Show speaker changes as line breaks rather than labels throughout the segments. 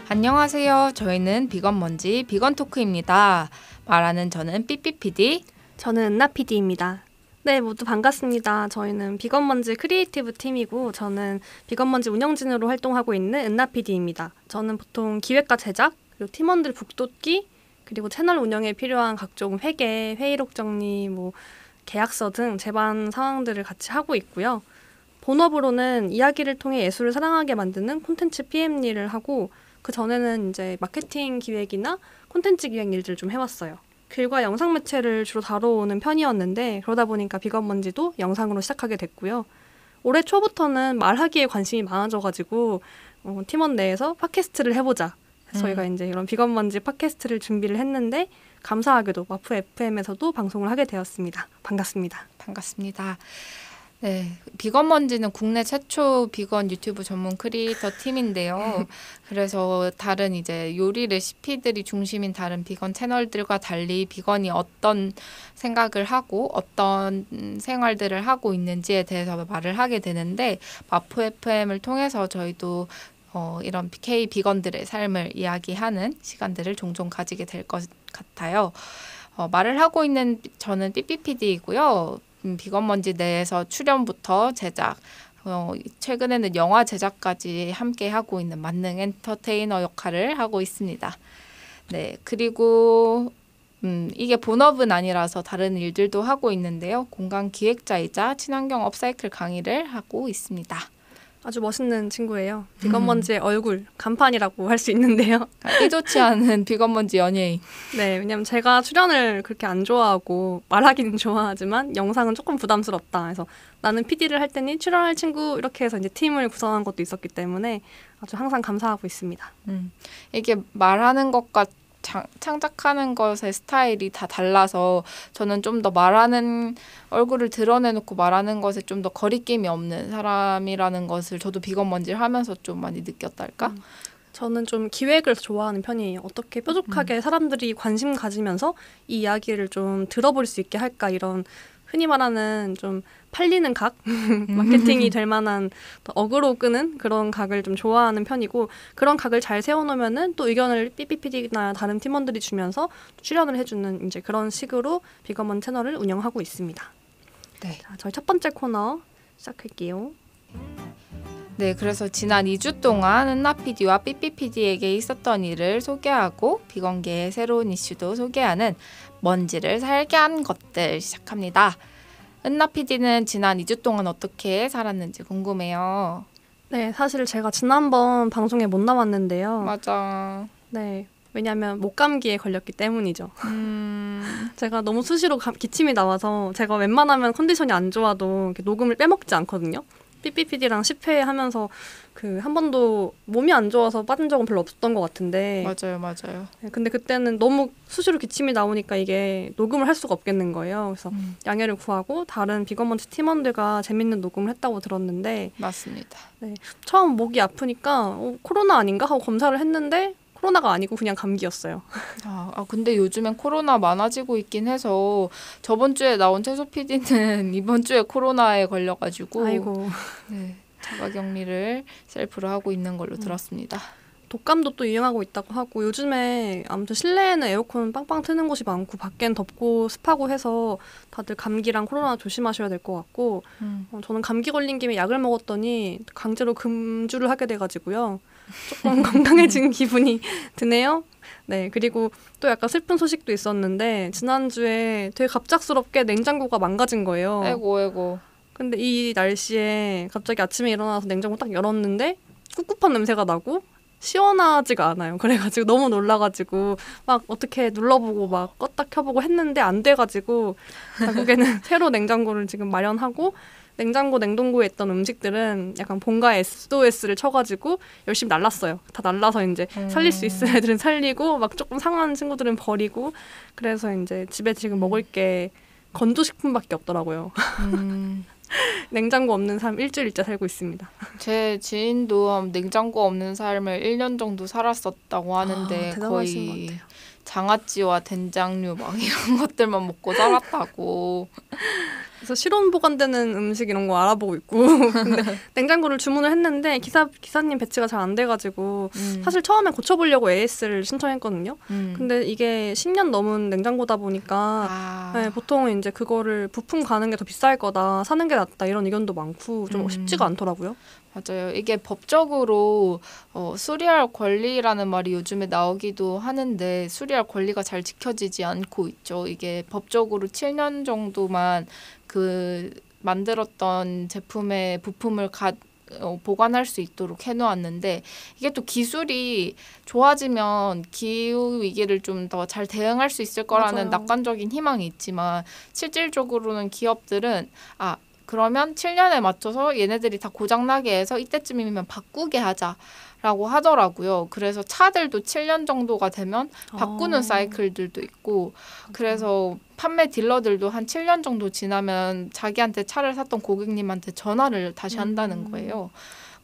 안녕하세요. 저희는 비건먼지 비건토크입니다. 말하는 저는 삐삐PD.
저는 은나 PD입니다. 네, 모두 반갑습니다. 저희는 비건먼지 크리에이티브 팀이고 저는 비건먼지 운영진으로 활동하고 있는 은나 PD입니다. 저는 보통 기획과 제작, 그리고 팀원들 북돋기, 그리고 채널 운영에 필요한 각종 회계, 회의록 정리, 계약서 등 제반 상황들을 같이 하고 있고요. 본업으로는 이야기를 통해 예술을 사랑하게 만드는 콘텐츠 PM 일을 하고 그 전에는 이제 마케팅 기획이나 콘텐츠 기획 일들을 좀 해왔어요. 글과 영상 매체를 주로 다뤄오는 편이었는데 그러다 보니까 비건먼지도 영상으로 시작하게 됐고요. 올해 초부터는 말하기에 관심이 많아져가지고 팀원 내에서 팟캐스트를 해보자. 저희가 이제 이런 비건먼지 팟캐스트를 준비를 했는데 감사하게도 마프 FM에서도 방송을 하게 되었습니다. 반갑습니다.
반갑습니다. 네, 비건먼지는 국내 최초 비건 유튜브 전문 크리에이터 팀인데요. 그래서 다른 이제 요리 레시피들이 중심인 다른 비건 채널들과 달리 비건이 어떤 생각을 하고 어떤 생활들을 하고 있는지에 대해서 말을 하게 되는데 마프 FM을 통해서 저희도 이런 K 비건들의 삶을 이야기하는 시간들을 종종 가지게 될 것 같아요. 말을 하고 있는 저는 삐삐PD이고요. 비건먼지 내에서 출연부터 제작, 최근에는 영화 제작까지 함께 하고 있는 만능 엔터테이너 역할을 하고 있습니다. 네, 그리고 이게 본업은 아니라서 다른 일들도 하고 있는데요. 공간 기획자이자 친환경 업사이클 강의를 하고 있습니다.
아주 멋있는 친구예요. 비건먼지의 얼굴, 간판이라고 할 수 있는데요.
의도치 않은 비건먼지 연예인.
네, 왜냐면 제가 출연을 그렇게 안 좋아하고 말하기는 좋아하지만 영상은 조금 부담스럽다. 그래서 나는 PD를 할 때니 출연할 친구 이렇게 해서 이제 팀을 구성한 것도 있었기 때문에 아주 항상 감사하고 있습니다.
이게 말하는 것과 창작하는 것의 스타일이 다 달라서 저는 좀 더 말하는 얼굴을 드러내놓고 말하는 것에 좀 더 거리낌이 없는 사람이라는 것을 저도 비건먼지를 하면서 좀 많이 느꼈달까?
저는 좀 기획을 좋아하는 편이에요. 어떻게 뾰족하게 사람들이 관심 가지면서 이 이야기를 좀 들어볼 수 있게 할까 이런 흔히 말하는 좀 팔리는 각, 마케팅이 될 만한 어그로 끄는 그런 각을 좀 좋아하는 편이고 그런 각을 잘 세워놓으면은 또 의견을 삐삐PD나 다른 팀원들이 주면서 출연을 해주는 이제 그런 식으로 비건먼 채널을 운영하고 있습니다.
네.
자, 저희 첫 번째 코너 시작할게요.
네, 그래서 지난 2주 동안 은나 PD와 삐삐PD에게 있었던 일을 소개하고 비건계의 새로운 이슈도 소개하는 먼지를 살게 한 것들 시작합니다. 은나 PD는 지난 2주 동안 어떻게 살았는지 궁금해요.
네, 사실 제가 지난번 방송에 못 나왔는데요.
맞아.
네, 왜냐하면 목감기에 걸렸기 때문이죠. 제가 너무 수시로 기침이 나와서 제가 웬만하면 컨디션이 안 좋아도 이렇게 녹음을 빼먹지 않거든요. 삐삐PD랑 10회 하면서 한 번도 몸이 안 좋아서 빠진 적은 별로 없었던 것 같은데
맞아요.
네, 근데 그때는 너무 수시로 기침이 나오니까 이게 녹음을 할 수가 없겠는 거예요. 그래서 양해를 구하고 다른 비건먼지 팀원들과 재밌는 녹음을 했다고 들었는데
맞습니다.
네, 처음 목이 아프니까 코로나 아닌가 하고 검사를 했는데 코로나가 아니고 그냥 감기였어요.
근데 요즘엔 코로나 많아지고 있긴 해서 저번 주에 나온 채소 PD는 이번 주에 코로나에 걸려가지고
아이고.
네, 자가격리를 셀프로 하고 있는 걸로 들었습니다.
독감도 또 유행하고 있다고 하고 요즘에 아무튼 실내에는 에어컨 빵빵 트는 곳이 많고 밖엔 덥고 습하고 해서 다들 감기랑 코로나 조심하셔야 될 것 같고 저는 감기 걸린 김에 약을 먹었더니 강제로 금주를 하게 돼가지고요. 조금 건강해진 기분이 드네요. 네, 그리고 또 약간 슬픈 소식도 있었는데 지난주에 되게 갑작스럽게 냉장고가 망가진 거예요.
아이고.
근데 이 날씨에 갑자기 아침에 일어나서 냉장고 딱 열었는데 꿉꿉한 냄새가 나고 시원하지가 않아요. 그래가지고 너무 놀라가지고 막 어떻게 눌러보고 막 껐다 켜보고 했는데 안 돼가지고 결국에는 새로 냉장고를 지금 마련하고 냉동고에 있던 음식들은 약간 본가에 SOS를 쳐가지고 열심히 날랐어요. 다 날라서 이제 살릴 수 있을 애들은 살리고 막 조금 상한 친구들은 버리고 그래서 이제 집에 지금 먹을 게 건조식품밖에 없더라고요. 냉장고 없는 삶 일주일째 살고 있습니다.
제 지인도 냉장고 없는 삶을 1년 정도 살았었다고 하는데 거의 장아찌와 된장류 막 이런 것들만 먹고 살았다고.
그래서 실온 보관되는 음식 이런 거 알아보고 있고 근데 냉장고를 주문을 했는데 기사님 배치가 잘 안 돼가지고 사실 처음에 고쳐보려고 AS를 신청했거든요. 근데 이게 10년 넘은 냉장고다 보니까 네, 보통 이제 그거를 부품 가는 게 더 비쌀 거다, 사는 게 낫다 이런 의견도 많고 좀 쉽지가 않더라고요.
맞아요. 이게 법적으로 수리할 권리라는 말이 요즘에 나오기도 하는데 수리할 권리가 잘 지켜지지 않고 있죠. 이게 법적으로 7년 정도만 그 만들었던 제품의 부품을 보관할 수 있도록 해놓았는데 이게 또 기술이 좋아지면 기후 위기를 좀 더 잘 대응할 수 있을 거라는
맞아요.
낙관적인 희망이 있지만 실질적으로는 기업들은 그러면 7년에 맞춰서 얘네들이 다 고장나게 해서 이때쯤이면 바꾸게 하자라고 하더라고요. 그래서 차들도 7년 정도가 되면 바꾸는 사이클들도 있고 그래서 판매 딜러들도 한 7년 정도 지나면 자기한테 차를 샀던 고객님한테 전화를 다시 한다는 거예요.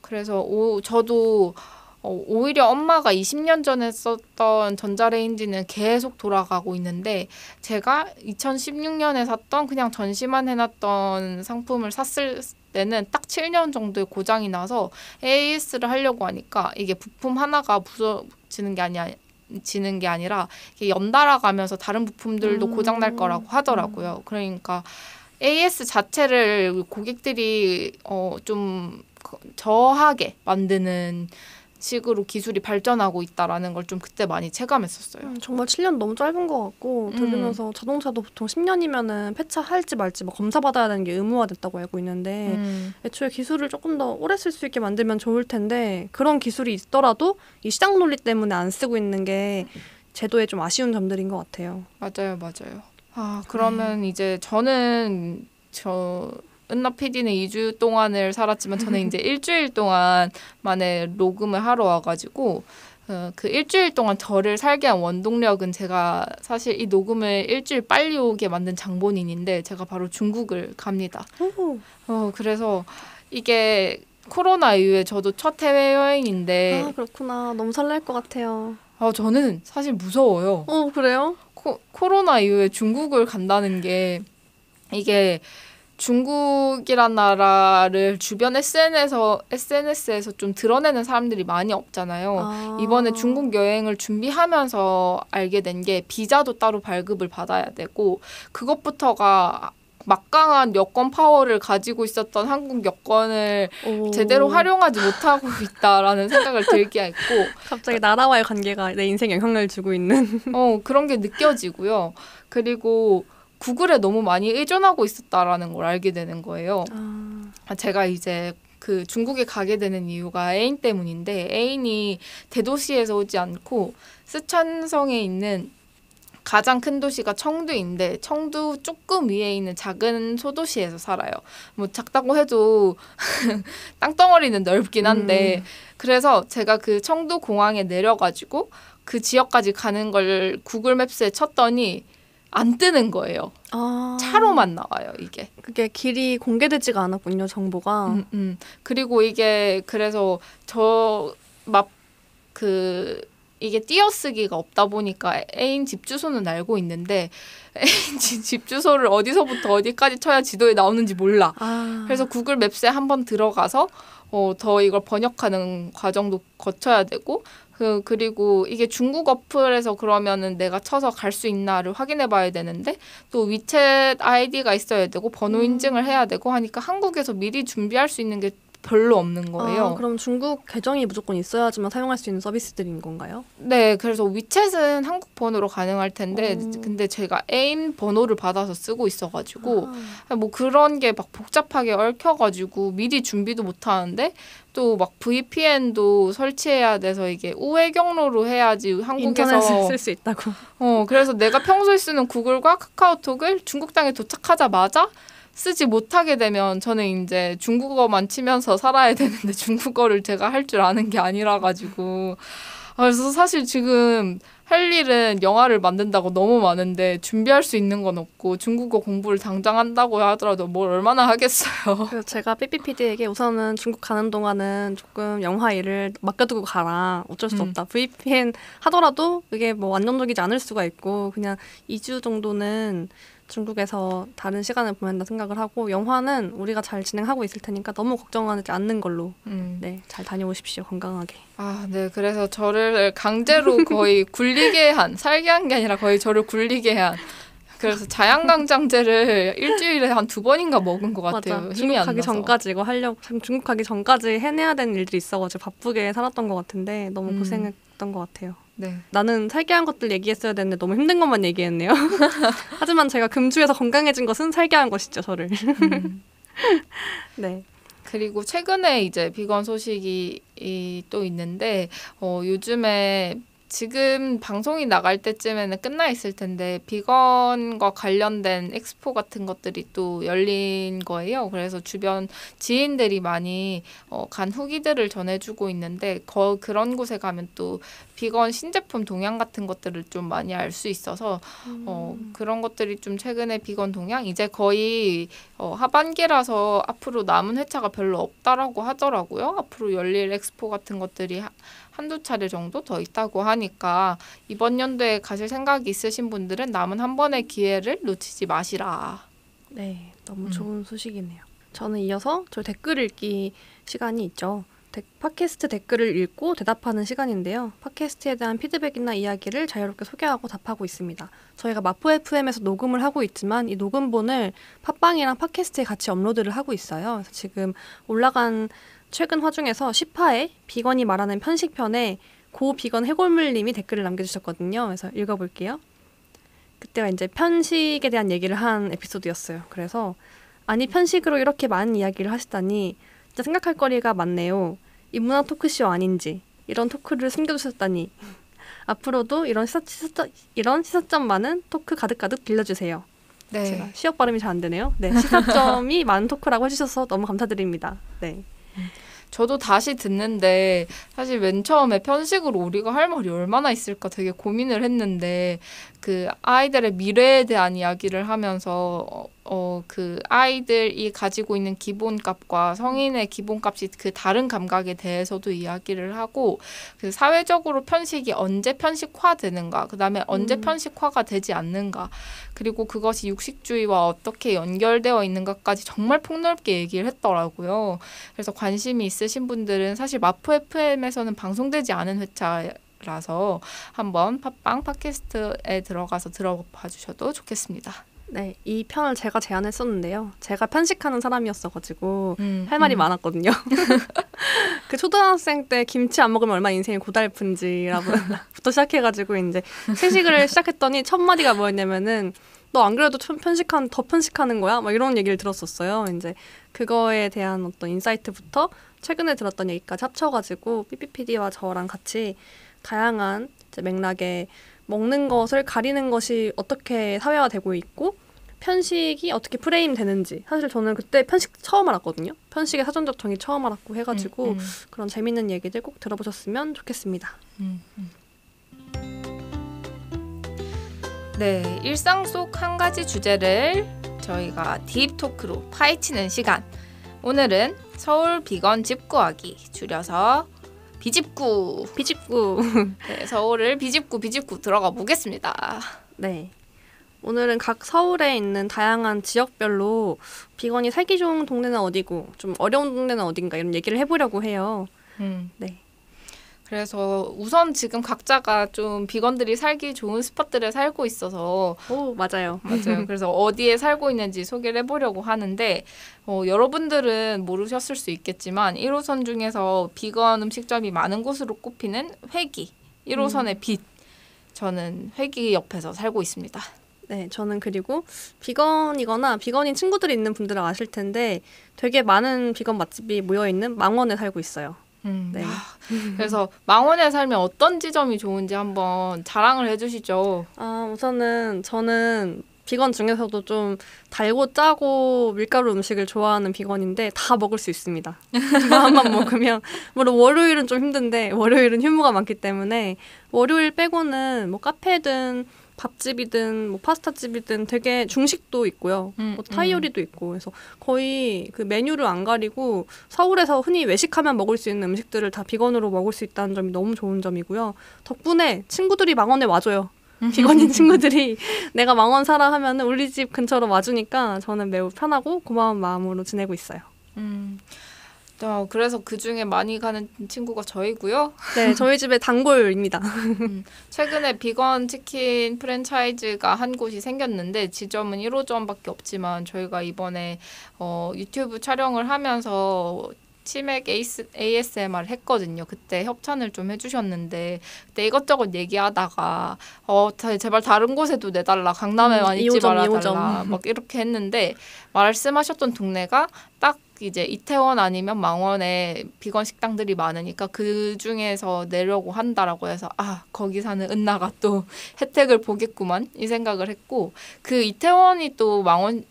그래서 저도 오히려 엄마가 20년 전에 썼던 전자레인지는 계속 돌아가고 있는데 제가 2016년에 샀던 그냥 전시만 해놨던 상품을 샀을 때는 딱 7년 정도의 고장이 나서 AS를 하려고 하니까 이게 부품 하나가 부서지는 게 아니라 이게 연달아 가면서 다른 부품들도 고장 날 거라고 하더라고요. 그러니까 AS 자체를 고객들이 좀 저하게 만드는 식으로 기술이 발전하고 있다라는 걸 좀 그때 많이 체감했었어요.
정말 7년 너무 짧은 것 같고 들으면서 자동차도 보통 10년이면은 폐차할지 말지 막 검사받아야 되는 게 의무화됐다고 알고 있는데 애초에 기술을 조금 더 오래 쓸 수 있게 만들면 좋을 텐데 그런 기술이 있더라도 이 시장 논리 때문에 안 쓰고 있는 게 제도에 좀 아쉬운 점들인 것 같아요.
맞아요. 그러면 이제 저는 은나 PD는 2주 동안을 살았지만 저는 이제 일주일 동안 만에 녹음을 하러 와가지고 그 일주일 동안 저를 살게 한 원동력은 제가 사실 이 녹음을 일주일 빨리 오게 만든 장본인인데 제가 바로 중국을 갑니다. 그래서 이게 코로나 이후에 저도 첫 해외여행인데
그렇구나. 너무 설렐 것 같아요.
저는 사실 무서워요.
그래요?
코로나 이후에 중국을 간다는 게 이게 중국이란 나라를 주변 SNS에서 좀 드러내는 사람들이 많이 없잖아요. 이번에 중국 여행을 준비하면서 알게 된 게 비자도 따로 발급을 받아야 되고 그것부터가 막강한 여권 파워를 가지고 있었던 한국 여권을 제대로 활용하지 못하고 있다라는 생각을 들게 했고
갑자기 나라와의 관계가 내 인생에 영향을 주고 있는
그런 게 느껴지고요. 그리고 구글에 너무 많이 의존하고 있었다라는 걸 알게 되는 거예요. 제가 이제 그 중국에 가게 되는 이유가 애인 때문인데 애인이 대도시에서 오지 않고 쓰촨성에 있는 가장 큰 도시가 청두인데 청두 조금 위에 있는 작은 소도시에서 살아요. 뭐 작다고 해도 땅덩어리는 넓긴 한데 그래서 제가 그 청두 공항에 내려가지고 그 지역까지 가는 걸 구글 맵스에 쳤더니 안 뜨는 거예요. 차로만 나와요, 이게.
그게 길이 공개되지가 않았군요, 정보가.
그리고 이게 그래서 이게 띄어쓰기가 없다 보니까 애인 집 주소는 알고 있는데 애인 집 주소를 어디서부터 어디까지 쳐야 지도에 나오는지 몰라. 그래서 구글 맵스에 한번 들어가서 더 이걸 번역하는 과정도 거쳐야 되고 그리고 이게 중국 어플에서 그러면은 내가 쳐서 갈 수 있나를 확인해 봐야 되는데 또 위챗 아이디가 있어야 되고 번호 인증을 해야 되고 하니까 한국에서 미리 준비할 수 있는 게 별로 없는 거예요.
그럼 중국 계정이 무조건 있어야지만 사용할 수 있는 서비스들인 건가요?
네, 그래서 위챗은 한국 번호로 가능할 텐데 근데 제가 애인 번호를 받아서 쓰고 있어가지고 뭐 그런 게 막 복잡하게 얽혀가지고 미리 준비도 못 하는데 또 막 VPN도 설치해야 돼서 이게 우회 경로로 해야지 한국에서
인터넷을 쓸 수 있다고.
그래서 내가 평소에 쓰는 구글과 카카오톡을 중국 땅에 도착하자마자 쓰지 못하게 되면 저는 이제 중국어만 치면서 살아야 되는데 중국어를 제가 할 줄 아는 게 아니라 가지고 그래서 사실 지금 할 일은 영화를 만든다고 너무 많은데 준비할 수 있는 건 없고 중국어 공부를 당장 한다고 하더라도 뭘 얼마나 하겠어요.
그래서 제가 삐삐피디에게 우선은 중국 가는 동안은 조금 영화 일을 맡겨두고 가라. 어쩔 수 없다. VPN 하더라도 그게 뭐 안정적이지 않을 수가 있고 그냥 2주 정도는 중국에서 다른 시간을 보낸다 생각을 하고 영화는 우리가 잘 진행하고 있을 테니까 너무 걱정하지 않는 걸로 네, 잘 다녀오십시오. 건강하게.
아, 네. 그래서 저를 강제로 거의 굴리게 한, 살게 한 게 아니라 거의 저를 굴리게 한. 그래서 자양강장제를 일주일에 한 2번인가 먹은 것 같아요.
맞아.
힘이
중국
안
가기
나서.
전까지 이거 하려고 중국 가기 전까지 해내야 되는 일들이 있어가지고 바쁘게 살았던 것 같은데 너무 고생했던 것 같아요.
네.
나는 살게 한 것들 얘기했어야 되는데 너무 힘든 것만 얘기했네요. 하지만 제가 금주에서 건강해진 것은 살게 한 것이죠, 저를. 네.
그리고 최근에 이제 비건 소식이 또 있는데 요즘에 지금 방송이 나갈 때쯤에는 끝나 있을 텐데 비건과 관련된 엑스포 같은 것들이 또 열린 거예요. 그래서 주변 지인들이 많이 간 후기들을 전해주고 있는데 그런 곳에 가면 또 비건 신제품 동향 같은 것들을 좀 많이 알 수 있어서 그런 것들이 좀 최근에 비건 동향 이제 거의 하반기라서 앞으로 남은 회차가 별로 없다라고 하더라고요. 앞으로 열릴 엑스포 같은 것들이 한두 차례 정도 더 있다고 하니까 이번 연도에 가실 생각이 있으신 분들은 남은 한 번의 기회를 놓치지 마시라.
네, 너무 좋은 소식이네요. 저는 이어서 저 댓글 읽기 시간이 있죠. 팟캐스트 댓글을 읽고 대답하는 시간인데요. 팟캐스트에 대한 피드백이나 이야기를 자유롭게 소개하고 답하고 있습니다. 저희가 마포 FM에서 녹음을 하고 있지만 이 녹음본을 팟빵이랑 팟캐스트에 같이 업로드를 하고 있어요. 그래서 지금 올라간 최근 화 중에서 10화에 비건이 말하는 편식편에 고 비건 해골물님이 댓글을 남겨주셨거든요. 그래서 읽어볼게요. 그때가 이제 편식에 대한 얘기를 한 에피소드였어요. 그래서 아니 편식으로 이렇게 많은 이야기를 하시다니 진짜 생각할 거리가 많네요. 이 문화 토크쇼 아닌지 이런 토크를 숨겨두셨다니 앞으로도 이런 시사점 많은 토크 가득가득 들려주세요.
네.
제가 시역 발음이 잘 안 되네요. 네, 시사점이 많은 토크라고 해주셔서 너무 감사드립니다. 네.
저도 다시 듣는데 사실 맨 처음에 편식으로 우리가 할 말이 얼마나 있을까 되게 고민을 했는데 그 아이들의 미래에 대한 이야기를 하면서 그 아이들이 가지고 있는 기본값과 성인의 기본값이 그 다른 감각에 대해서도 이야기를 하고 그 사회적으로 편식이 언제 편식화되는가 그다음에 언제 편식화가 되지 않는가 그리고 그것이 육식주의와 어떻게 연결되어 있는가까지 정말 폭넓게 얘기를 했더라고요. 그래서 관심이 있으신 분들은 사실 마포 FM에서는 방송되지 않은 회차라서 한번 팟빵 팟캐스트에 들어가서 들어봐 주셔도 좋겠습니다.
네, 이 편을 제가 제안했었는데요. 제가 편식하는 사람이었어가지고 할 말이 많았거든요. 그 초등학생 때 김치 안 먹으면 얼마나 인생이 고달픈지라부터 시작해가지고 이제 채식을 시작했더니 첫 마디가 뭐였냐면은 너 안 그래도 더 편식하는 거야? 막 이런 얘기를 들었었어요. 이제 그거에 대한 어떤 인사이트부터 최근에 들었던 얘기까지 합쳐가지고 삐삐PD와 저랑 같이 다양한 이제 맥락에 먹는 것을 가리는 것이 어떻게 사회화되고 있고 편식이 어떻게 프레임 되는지 사실 저는 그때 편식 처음 알았거든요. 편식의 사전적 정의 처음 알았고 해가지고 그런 재밌는 얘기들 꼭 들어보셨으면 좋겠습니다.
네, 일상 속 한 가지 주제를 저희가 딥토크로 파헤치는 시간. 오늘은 서울 비건 집구하기 줄여서 비집구. 네, 서울을 비집구 들어가 보겠습니다.
네. 오늘은 각 서울에 있는 다양한 지역별로 비건이 살기 좋은 동네는 어디고 좀 어려운 동네는 어딘가 이런 얘기를 해보려고 해요. 네.
그래서 우선 지금 각자가 좀 비건들이 살기 좋은 스팟들에 살고 있어서
오, 맞아요.
그래서 어디에 살고 있는지 소개를 해보려고 하는데 여러분들은 모르셨을 수 있겠지만 1호선 중에서 비건 음식점이 많은 곳으로 꼽히는 회기 1호선의 빛 저는 회기 옆에서 살고 있습니다.
네, 저는 그리고 비건이거나 비건인 친구들이 있는 분들은 아실 텐데 되게 많은 비건 맛집이 모여있는 망원에 살고 있어요. 네.
그래서 망원에 살면 어떤 지점이 좋은지 한번 자랑을 해주시죠.
우선은 저는 비건 중에서도 좀 달고 짜고 밀가루 음식을 좋아하는 비건인데 다 먹을 수 있습니다. 마음만 먹으면 물론 월요일은 좀 힘든데 월요일은 휴무가 많기 때문에 월요일 빼고는 뭐 카페든 밥집이든 뭐 파스타집이든 되게 중식도 있고요. 뭐 타이 요리도 있고 그래서 거의 그 메뉴를 안 가리고 서울에서 흔히 외식하면 먹을 수 있는 음식들을 다 비건으로 먹을 수 있다는 점이 너무 좋은 점이고요. 덕분에 친구들이 망원에 와줘요. 비건인 친구들이 내가 망원 사라 하면은 우리 집 근처로 와주니까 저는 매우 편하고 고마운 마음으로 지내고 있어요.
그래서 그 중에 많이 가는 친구가 저희고요.
네, 저희 집의 단골입니다.
최근에 비건 치킨 프랜차이즈가 한 곳이 생겼는데 지점은 1호점밖에 없지만 저희가 이번에 유튜브 촬영을 하면서 치맥 ASMR 했거든요. 그때 협찬을 좀 해주셨는데 그때 이것저것 얘기하다가 제발 다른 곳에도 내달라. 강남에만 있지
2호점,
말아달라.
2호점.
막 이렇게 했는데 말씀하셨던 동네가 딱 이제 이태원 아니면 망원에 비건 식당들이 많으니까 그 중에서 내려고 한다라고 해서 거기 사는 은나가 또 혜택을 보겠구만 이 생각을 했고 그 이태원이 또 망원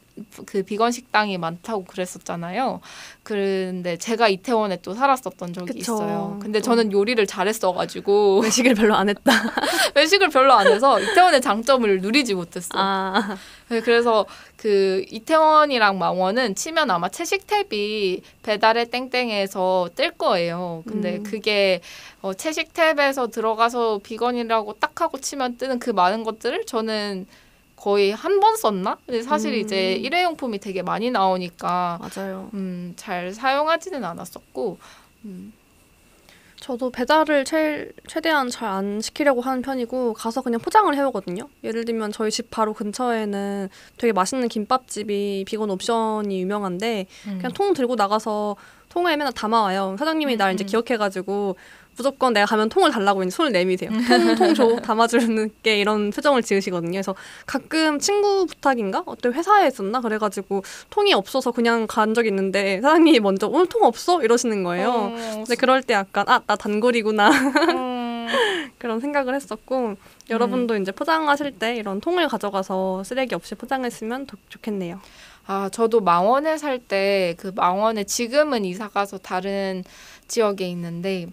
그 비건 식당이 많다고 그랬었잖아요. 그런데 제가 이태원에 또 살았었던 적이
그쵸.
있어요. 근데 저는 요리를 잘했어가지고
외식을 별로 안 했다.
외식을 별로 안 해서 이태원의 장점을 누리지 못했어. 네, 그래서 그 이태원이랑 망원은 치면 아마 채식 탭이 배달의 땡땡에서 뜰 거예요. 근데 그게 채식 탭에서 들어가서 비건이라고 딱 하고 치면 뜨는 그 많은 것들을 저는 거의 한 번 썼나? 근데 사실 이제 일회용품이 되게 많이 나오니까
맞아요.
잘 사용하지는 않았었고
저도 배달을 최대한 잘 안 시키려고 하는 편이고 가서 그냥 포장을 해오거든요. 예를 들면 저희 집 바로 근처에는 되게 맛있는 김밥집이 비건 옵션이 유명한데 그냥 통 들고 나가서 통에 맨날 담아와요. 사장님이 날 이제 기억해가지고 무조건 내가 가면 통을 달라고 이제 손을 내미세요. 통 줘, 담아주는 게 이런 표정을 지으시거든요. 그래서 가끔 친구 부탁인가? 어떤 회사에 있었나? 그래가지고 통이 없어서 그냥 간 적이 있는데 사장님이 먼저 오늘 통 없어? 이러시는 거예요. 근데 그럴 때 약간 나 단골이구나. 그런 생각을 했었고 여러분도 이제 포장하실 때 이런 통을 가져가서 쓰레기 없이 포장했으면 좋겠네요.
저도 망원에 살 때 그 망원에 지금은 이사 가서 다른 지역에 있는데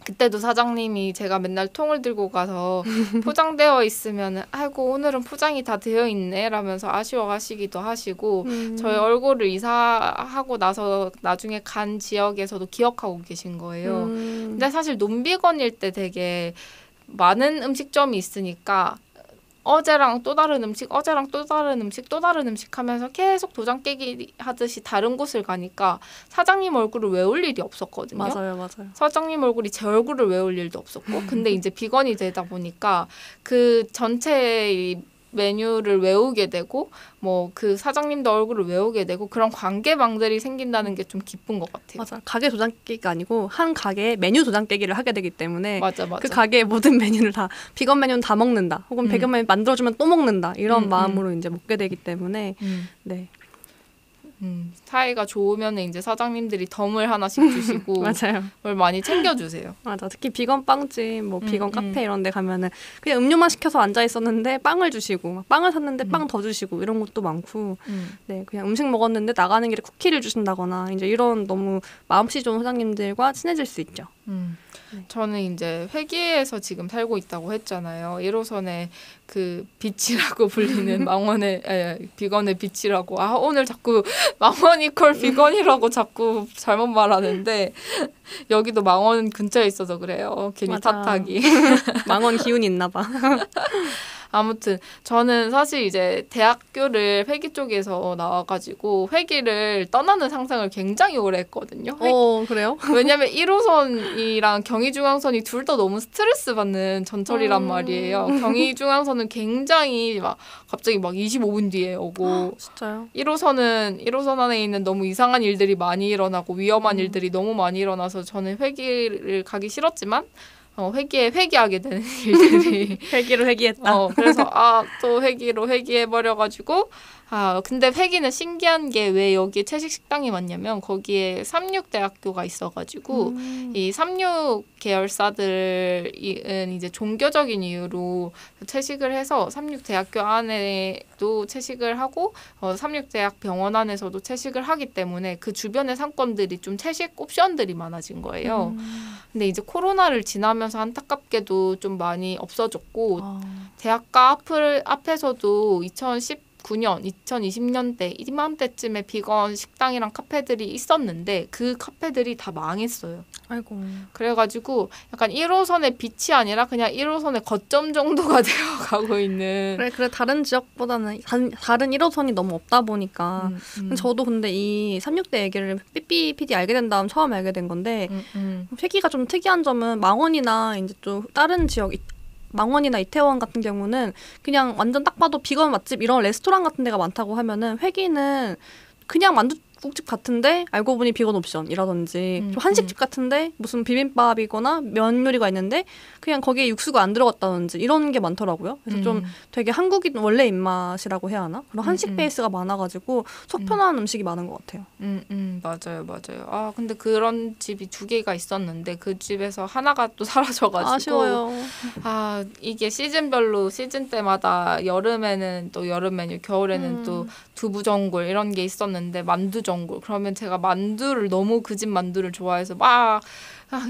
그때도 사장님이 제가 맨날 통을 들고 가서 포장되어 있으면 아이고 오늘은 포장이 다 되어 있네 라면서 아쉬워하시기도 하시고 저희 얼굴을 이사하고 나서 나중에 간 지역에서도 기억하고 계신 거예요. 근데 사실 논비건일 때 되게 많은 음식점이 있으니까 어제랑 또 다른 음식, 어제랑 또 다른 음식, 또 다른 음식 하면서 계속 도장 깨기 하듯이 다른 곳을 가니까 사장님 얼굴을 외울 일이 없었거든요.
맞아요.
사장님 얼굴이 제 얼굴을 외울 일도 없었고 근데 이제 비건이 되다 보니까 그 전체 메뉴를 외우게 되고 뭐 그 사장님도 얼굴을 외우게 되고 그런 관계망들이 생긴다는 게 좀 기쁜 것 같아요.
맞아. 가게 도장 깨기가 아니고 한 가게에 메뉴 도장 깨기를 하게 되기 때문에
맞아.
그 가게의 모든 메뉴를 다 비건 메뉴는 다 먹는다. 혹은 비건 메뉴 만들어주면 또 먹는다. 이런 마음으로 이제 먹게 되기 때문에 네.
사이가 좋으면 이제 사장님들이 덤을 하나씩 주시고
맞아요.
뭘 많이 챙겨주세요.
맞아. 특히 비건 빵집, 뭐 비건 카페 이런 데 가면은 그냥 음료만 시켜서 앉아 있었는데 빵을 주시고 빵을 샀는데 빵 더 주시고 이런 것도 많고 네, 그냥 음식 먹었는데 나가는 길에 쿠키를 주신다거나 이제 이런 너무 마음씨 좋은 사장님들과 친해질 수 있죠. 네.
저는 이제 회기에서 지금 살고 있다고 했잖아요. 1호선의 그 빛이라고 불리는 망원의 비건의 빛이라고 오늘 자꾸 망원 이퀄 비건이라고 자꾸 잘못 말하는데 여기도 망원 근처에 있어서 그래요. 괜히
맞아.
탓하기.
망원 기운이 있나 봐.
아무튼 저는 사실 이제 대학교를 회기 쪽에서 나와가지고 회기를 떠나는 상상을 굉장히 오래 했거든요.
그래요?
왜냐면 1호선이랑 경의중앙선이 둘 다 너무 스트레스 받는 전철이란 말이에요. 경의중앙선은 굉장히 갑자기 25분 뒤에 오고
진짜요?
1호선 안에 있는 너무 이상한 일들이 많이 일어나고 위험한 일들이 너무 많이 일어나서 저는 회기를 가기 싫었지만 회기에 회귀하게 되는 일들이
회기로 회귀했다.
그래서 또 회기로 회귀해버려가지고 근데 회기는 신기한 게 왜 여기 채식 식당이 많냐면 거기에 삼육대학교가 있어가지고 이 삼육 계열사들은 이제 종교적인 이유로 채식을 해서 삼육대학교 안에도 채식을 하고 삼육대학 병원 안에서도 채식을 하기 때문에 그 주변의 상권들이 좀 채식 옵션들이 많아진 거예요. 근데 이제 코로나를 지나면서 안타깝게도 좀 많이 없어졌고 대학가 앞에서도 2010 2019년, 2020년대 이맘때쯤에 비건 식당이랑 카페들이 있었는데 그 카페들이 다 망했어요.
아이고.
그래가지고 약간 1호선의 빛이 아니라 그냥 1호선의 거점 정도가 되어가고 있는.
그래 다른 지역보다는 다른 1호선이 너무 없다 보니까 저도 근데 이 36대 얘기를 삐삐 PD 알게 된 다음 처음 알게 된 건데 회기가 좀 특이한 점은 망원이나 이제 또 다른 지역 망원이나 이태원 같은 경우는 그냥 완전 딱 봐도 비건 맛집 이런 레스토랑 같은 데가 많다고 하면은 회기는 그냥 만두국집 같은데 알고 보니 비건 옵션이라든지 좀 한식집 같은데 무슨 비빔밥이거나 면 요리가 있는데 그냥 거기에 육수가 안 들어갔다든지 이런 게 많더라고요. 그래서 좀 되게 한국인 원래 입맛이라고 해야 하나? 그런 한식 베이스가 많아가지고 속 편한 음식이 많은 것 같아요.
맞아요. 아 근데 그런 집이 2개가 있었는데 그 집에서 하나가 또 사라져가지고
아쉬워요.
아 이게 시즌별로 시즌 때마다 여름에는 또 여름 메뉴, 겨울에는 또 두부전골 이런 게 있었는데 만두전골. 그러면 제가 만두를 너무 그 집 만두를 좋아해서 막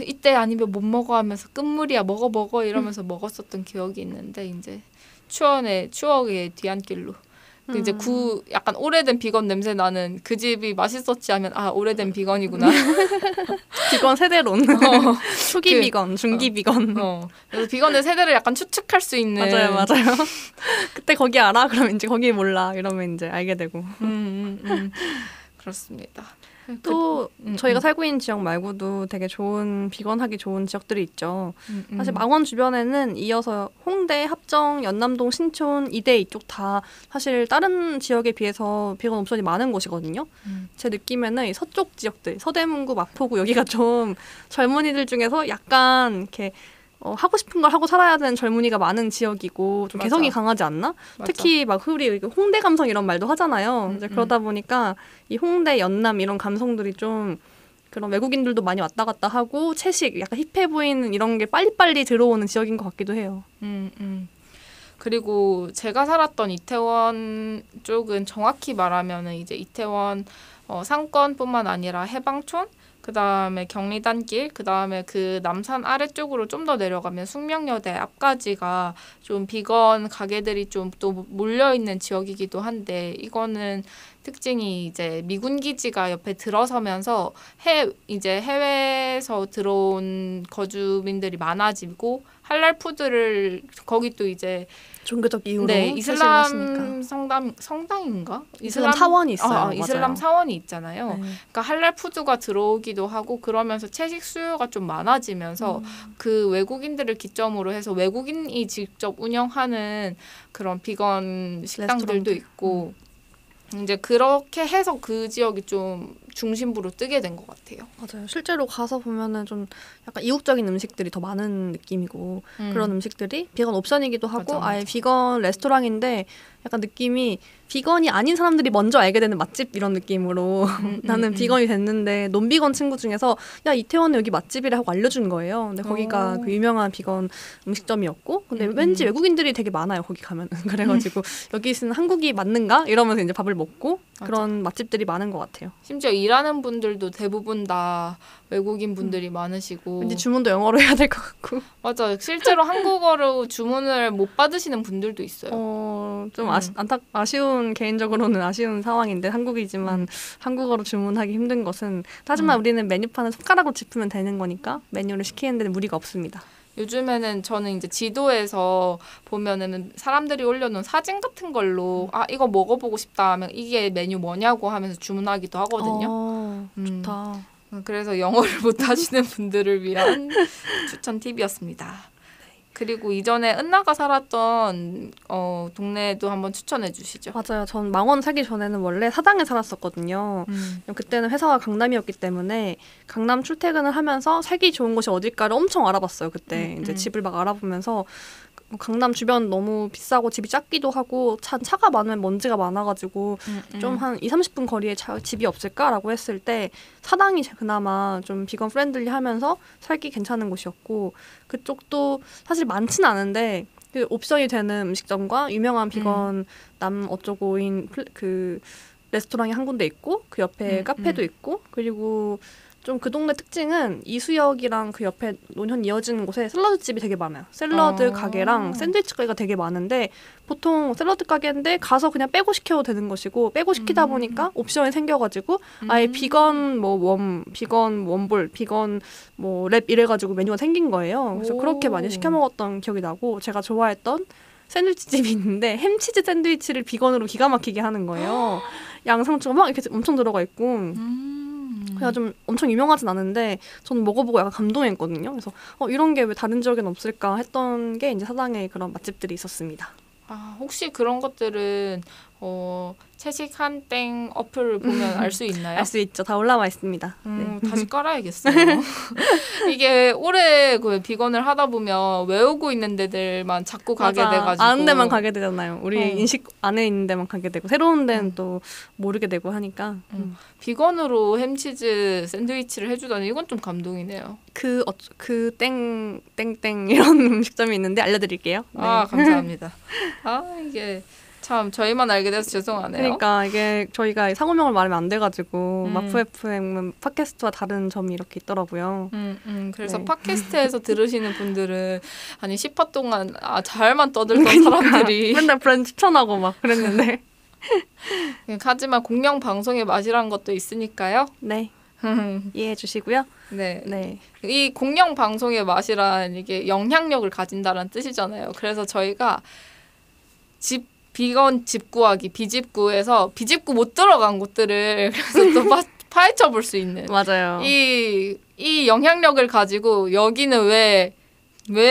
이때 아니면 못 먹어 하면서 끝물이야 먹어 이러면서 먹었었던 기억이 있는데 이제 추억의 뒤안길로 그 이제 약간 오래된 비건 냄새 나는 그 집이 맛있었지 하면 아 오래된 비건이구나.
비건 세대론. 초기 비건, 중기 비건.
그래서 비건의 세대를 약간 추측할 수 있는.
맞아요. 그때 거기 알아? 그러면 이제 거기 몰라. 이러면 이제 알게 되고.
그렇습니다.
또 저희가 살고 있는 지역 말고도 되게 좋은 비건하기 좋은 지역들이 있죠. 사실 망원 주변에는 이어서 홍대, 합정, 연남동, 신촌, 이대 이쪽 다 사실 다른 지역에 비해서 비건 옵션이 많은 곳이거든요. 제 느낌에는 이 서쪽 지역들, 서대문구, 마포구 여기가 좀 젊은이들 중에서 약간 이렇게 하고 싶은 걸 하고 살아야 되는 젊은이가 많은 지역이고 좀
맞아.
개성이 강하지 않나?
맞아.
특히 막 우리 홍대 감성 이런 말도 하잖아요. 이제 그러다 보니까 이 홍대, 연남 이런 감성들이 좀 그런 외국인들도 많이 왔다 갔다 하고 채식, 약간 힙해 보이는 이런 게 빨리빨리 들어오는 지역인 것 같기도 해요.
그리고 제가 살았던 이태원 쪽은 정확히 말하면은 이제 이태원 상권뿐만 아니라 해방촌 그다음에 경리단길, 그다음에 그 남산 아래쪽으로 좀 더 내려가면 숙명여대 앞까지가 좀 비건 가게들이 좀 또 몰려 있는 지역이기도 한데 이거는 특징이 이제 미군 기지가 옆에 들어서면서 이제 해외에서 들어온 거주민들이 많아지고 할랄 푸드를 거기 또 이제
종교적 이유로
이슬람 성당인가?
이슬람 사원이 있어요.
이슬람 사원이 있잖아요.
네.
그러니까 할랄 푸드가 들어오기도 하고 그러면서 채식 수요가 좀 많아지면서 그 외국인들을 기점으로 해서 외국인이 직접 운영하는 그런 비건 식당들도
레스토랑들.
있고 이제 그렇게 해서 그 지역이 좀 중심부로 뜨게 된 것 같아요.
맞아요. 실제로 가서 보면은 좀 약간 이국적인 음식들이 더 많은 느낌이고 그런 음식들이 비건 옵션이기도 하고
맞아.
아예 비건 레스토랑인데 약간 느낌이 비건이 아닌 사람들이 먼저 알게 되는 맛집 이런 느낌으로 나는 비건이 됐는데 논비건 친구 중에서 야 이태원에 여기 맛집이라 하고 알려준 거예요. 근데 거기가 그 유명한 비건 음식점이었고 근데 왠지 외국인들이 되게 많아요. 거기 가면은 그래가지고 여기는 한국이 맞는가 이러면서 이제 밥을 먹고
맞아.
그런 맛집들이 많은 것 같아요.
심지어 일하는 분들도 대부분 다 외국인 분들이 많으시고
왠지 주문도 영어로 해야 될 것 같고.
맞아요. 실제로 한국어로 주문을 못 받으시는 분들도 있어요.
좀 아쉬운 개인적으로는 아쉬운 상황인데 한국이지만 한국어로 주문하기 힘든 것은 하지만 우리는 메뉴판을 손가락으로 짚으면 되는 거니까 메뉴를 시키는 데는 무리가 없습니다.
요즘에는 저는 이제 지도에서 보면은 사람들이 올려놓은 사진 같은 걸로 아 이거 먹어보고 싶다 하면 이게 메뉴 뭐냐고 하면서 주문하기도 하거든요.
좋다.
그래서 영어를 못하시는 분들을 위한 추천 팁이었습니다. 그리고 이전에 은나가 살았던 동네도 한번 추천해 주시죠.
맞아요. 전 망원 살기 전에는 원래 사당에 살았었거든요. 그때는 회사가 강남이었기 때문에 강남 출퇴근을 하면서 살기 좋은 곳이 어딜까를 엄청 알아봤어요. 그때 이제 집을 막 알아보면서 강남 주변 너무 비싸고 집이 작기도 하고 차가 많으면 먼지가 많아가지고 좀 한 20-30분 거리에 집이 없을까라고 했을 때 사당이 그나마 좀 비건 프렌들리하면서 살기 괜찮은 곳이었고 그쪽도 사실 많진 않은데 그 옵션이 되는 음식점과 유명한 비건 남 어쩌고인 그 레스토랑이 한 군데 있고 그 옆에 카페도 있고 그리고 좀 그 동네 특징은 이수역이랑 그 옆에 논현 이어지는 곳에 샐러드 집이 되게 많아요. 샐러드 가게랑 샌드위치 가게가 되게 많은데 보통 샐러드 가게인데 가서 그냥 빼고 시켜도 되는 것이고 빼고 시키다 보니까 옵션이 생겨가지고 아예 비건 비건 원볼, 비건 뭐 랩 이래가지고 메뉴가 생긴 거예요. 그래서 그렇게 많이 시켜 먹었던 기억이 나고 제가 좋아했던 샌드위치 집이 있는데 햄치즈 샌드위치를 비건으로 기가 막히게 하는 거예요. 양상추가 막 이렇게 엄청 들어가 있고 그래서 좀 엄청 유명하진 않은데 저는 먹어보고 약간 감동했거든요. 그래서 이런 게 왜 다른 지역에는 없을까 했던 게 이제 사당에 그런 맛집들이 있었습니다.
아, 혹시 그런 것들은 채식 한땡 어플을 보면 알 수 있나요?
알 수 있죠. 다 올라와 있습니다. 네.
다시 깔아야겠어요. 이게 오래 그 비건을 하다 보면 외우고 있는 데들만 자꾸 가게 돼가지고
아는 데만 가게 되잖아요. 우리 인식 안에 있는 데만 가게 되고 새로운 데는 또 모르게 되고 하니까
비건으로 햄치즈 샌드위치를 해주다니 이건 좀 감동이네요.
그 땡땡땡 이런 음식점이 있는데 알려드릴게요. 네.
아, 감사합니다. 아, 이게 참 저희만 알게 돼서 죄송하네요.
그러니까 이게 저희가 상호명을 말하면 안 돼가지고 마프 FM은 팟캐스트와 다른 점이 이렇게 있더라고요.
그래서
네.
팟캐스트에서 들으시는 분들은 아니 10화 동안 잘만 떠들던 사람들이
맨날 브랜드 추천하고 막 그랬는데
하지만 공영 방송의 맛이란 것도 있으니까요.
네. 이해해 주시고요.
네.
네.
이 공영 방송의 맛이란 이게 영향력을 가진다는 뜻이잖아요. 그래서 저희가 비건 집 구하기, 비집구에서 비집구 못 들어간 곳들을 그래서 또 파헤쳐 볼 수 있는
맞아요.
이 영향력을 가지고 여기는 왜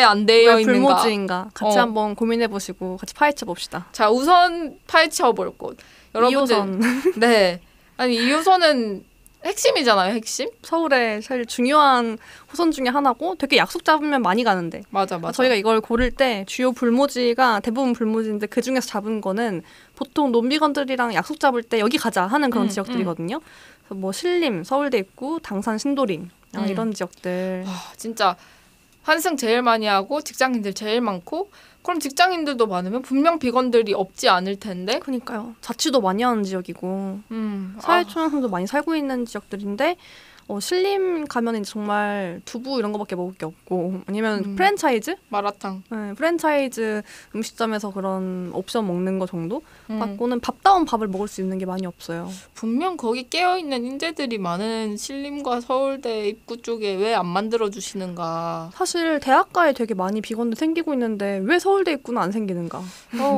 안 되어
왜
있는가?
불모지인가? 같이 한번 고민해 보시고 같이 파헤쳐 봅시다.
자, 우선 파헤쳐 볼 곳. 여러분들
2호선.
네. 아니 2호선은 핵심이잖아요, 핵심?
서울의 제일 중요한 호선 중에 하나고 되게 약속 잡으면 많이 가는데.
맞아.
저희가 이걸 고를 때 주요 불모지가 대부분 불모지인데 그중에서 잡은 거는 보통 논비건들이랑 약속 잡을 때 여기 가자 하는 그런 지역들이거든요. 그래서 뭐 신림, 서울대 입구, 당산 신도림 이런 지역들.
진짜 환승 제일 많이 하고 직장인들 제일 많고 그럼 직장인들도 많으면 분명 비건들이 없지 않을 텐데.
그러니까요. 자취도 많이 하는 지역이고 사회초년생도 많이 살고 있는 지역들인데 신림 가면 이제 정말 두부 이런 거밖에 먹을 게 없고 아니면 프랜차이즈?
마라탕.
네, 프랜차이즈 음식점에서 그런 옵션 먹는 거 정도? 갖고는 밥다운 밥을 먹을 수 있는 게 많이 없어요.
분명 거기 깨어있는 인재들이 많은 신림과 서울대 입구 쪽에 왜 안 만들어주시는가.
사실 대학가에 되게 많이 비건들 생기고 있는데 왜 서울대 입구는 안 생기는가?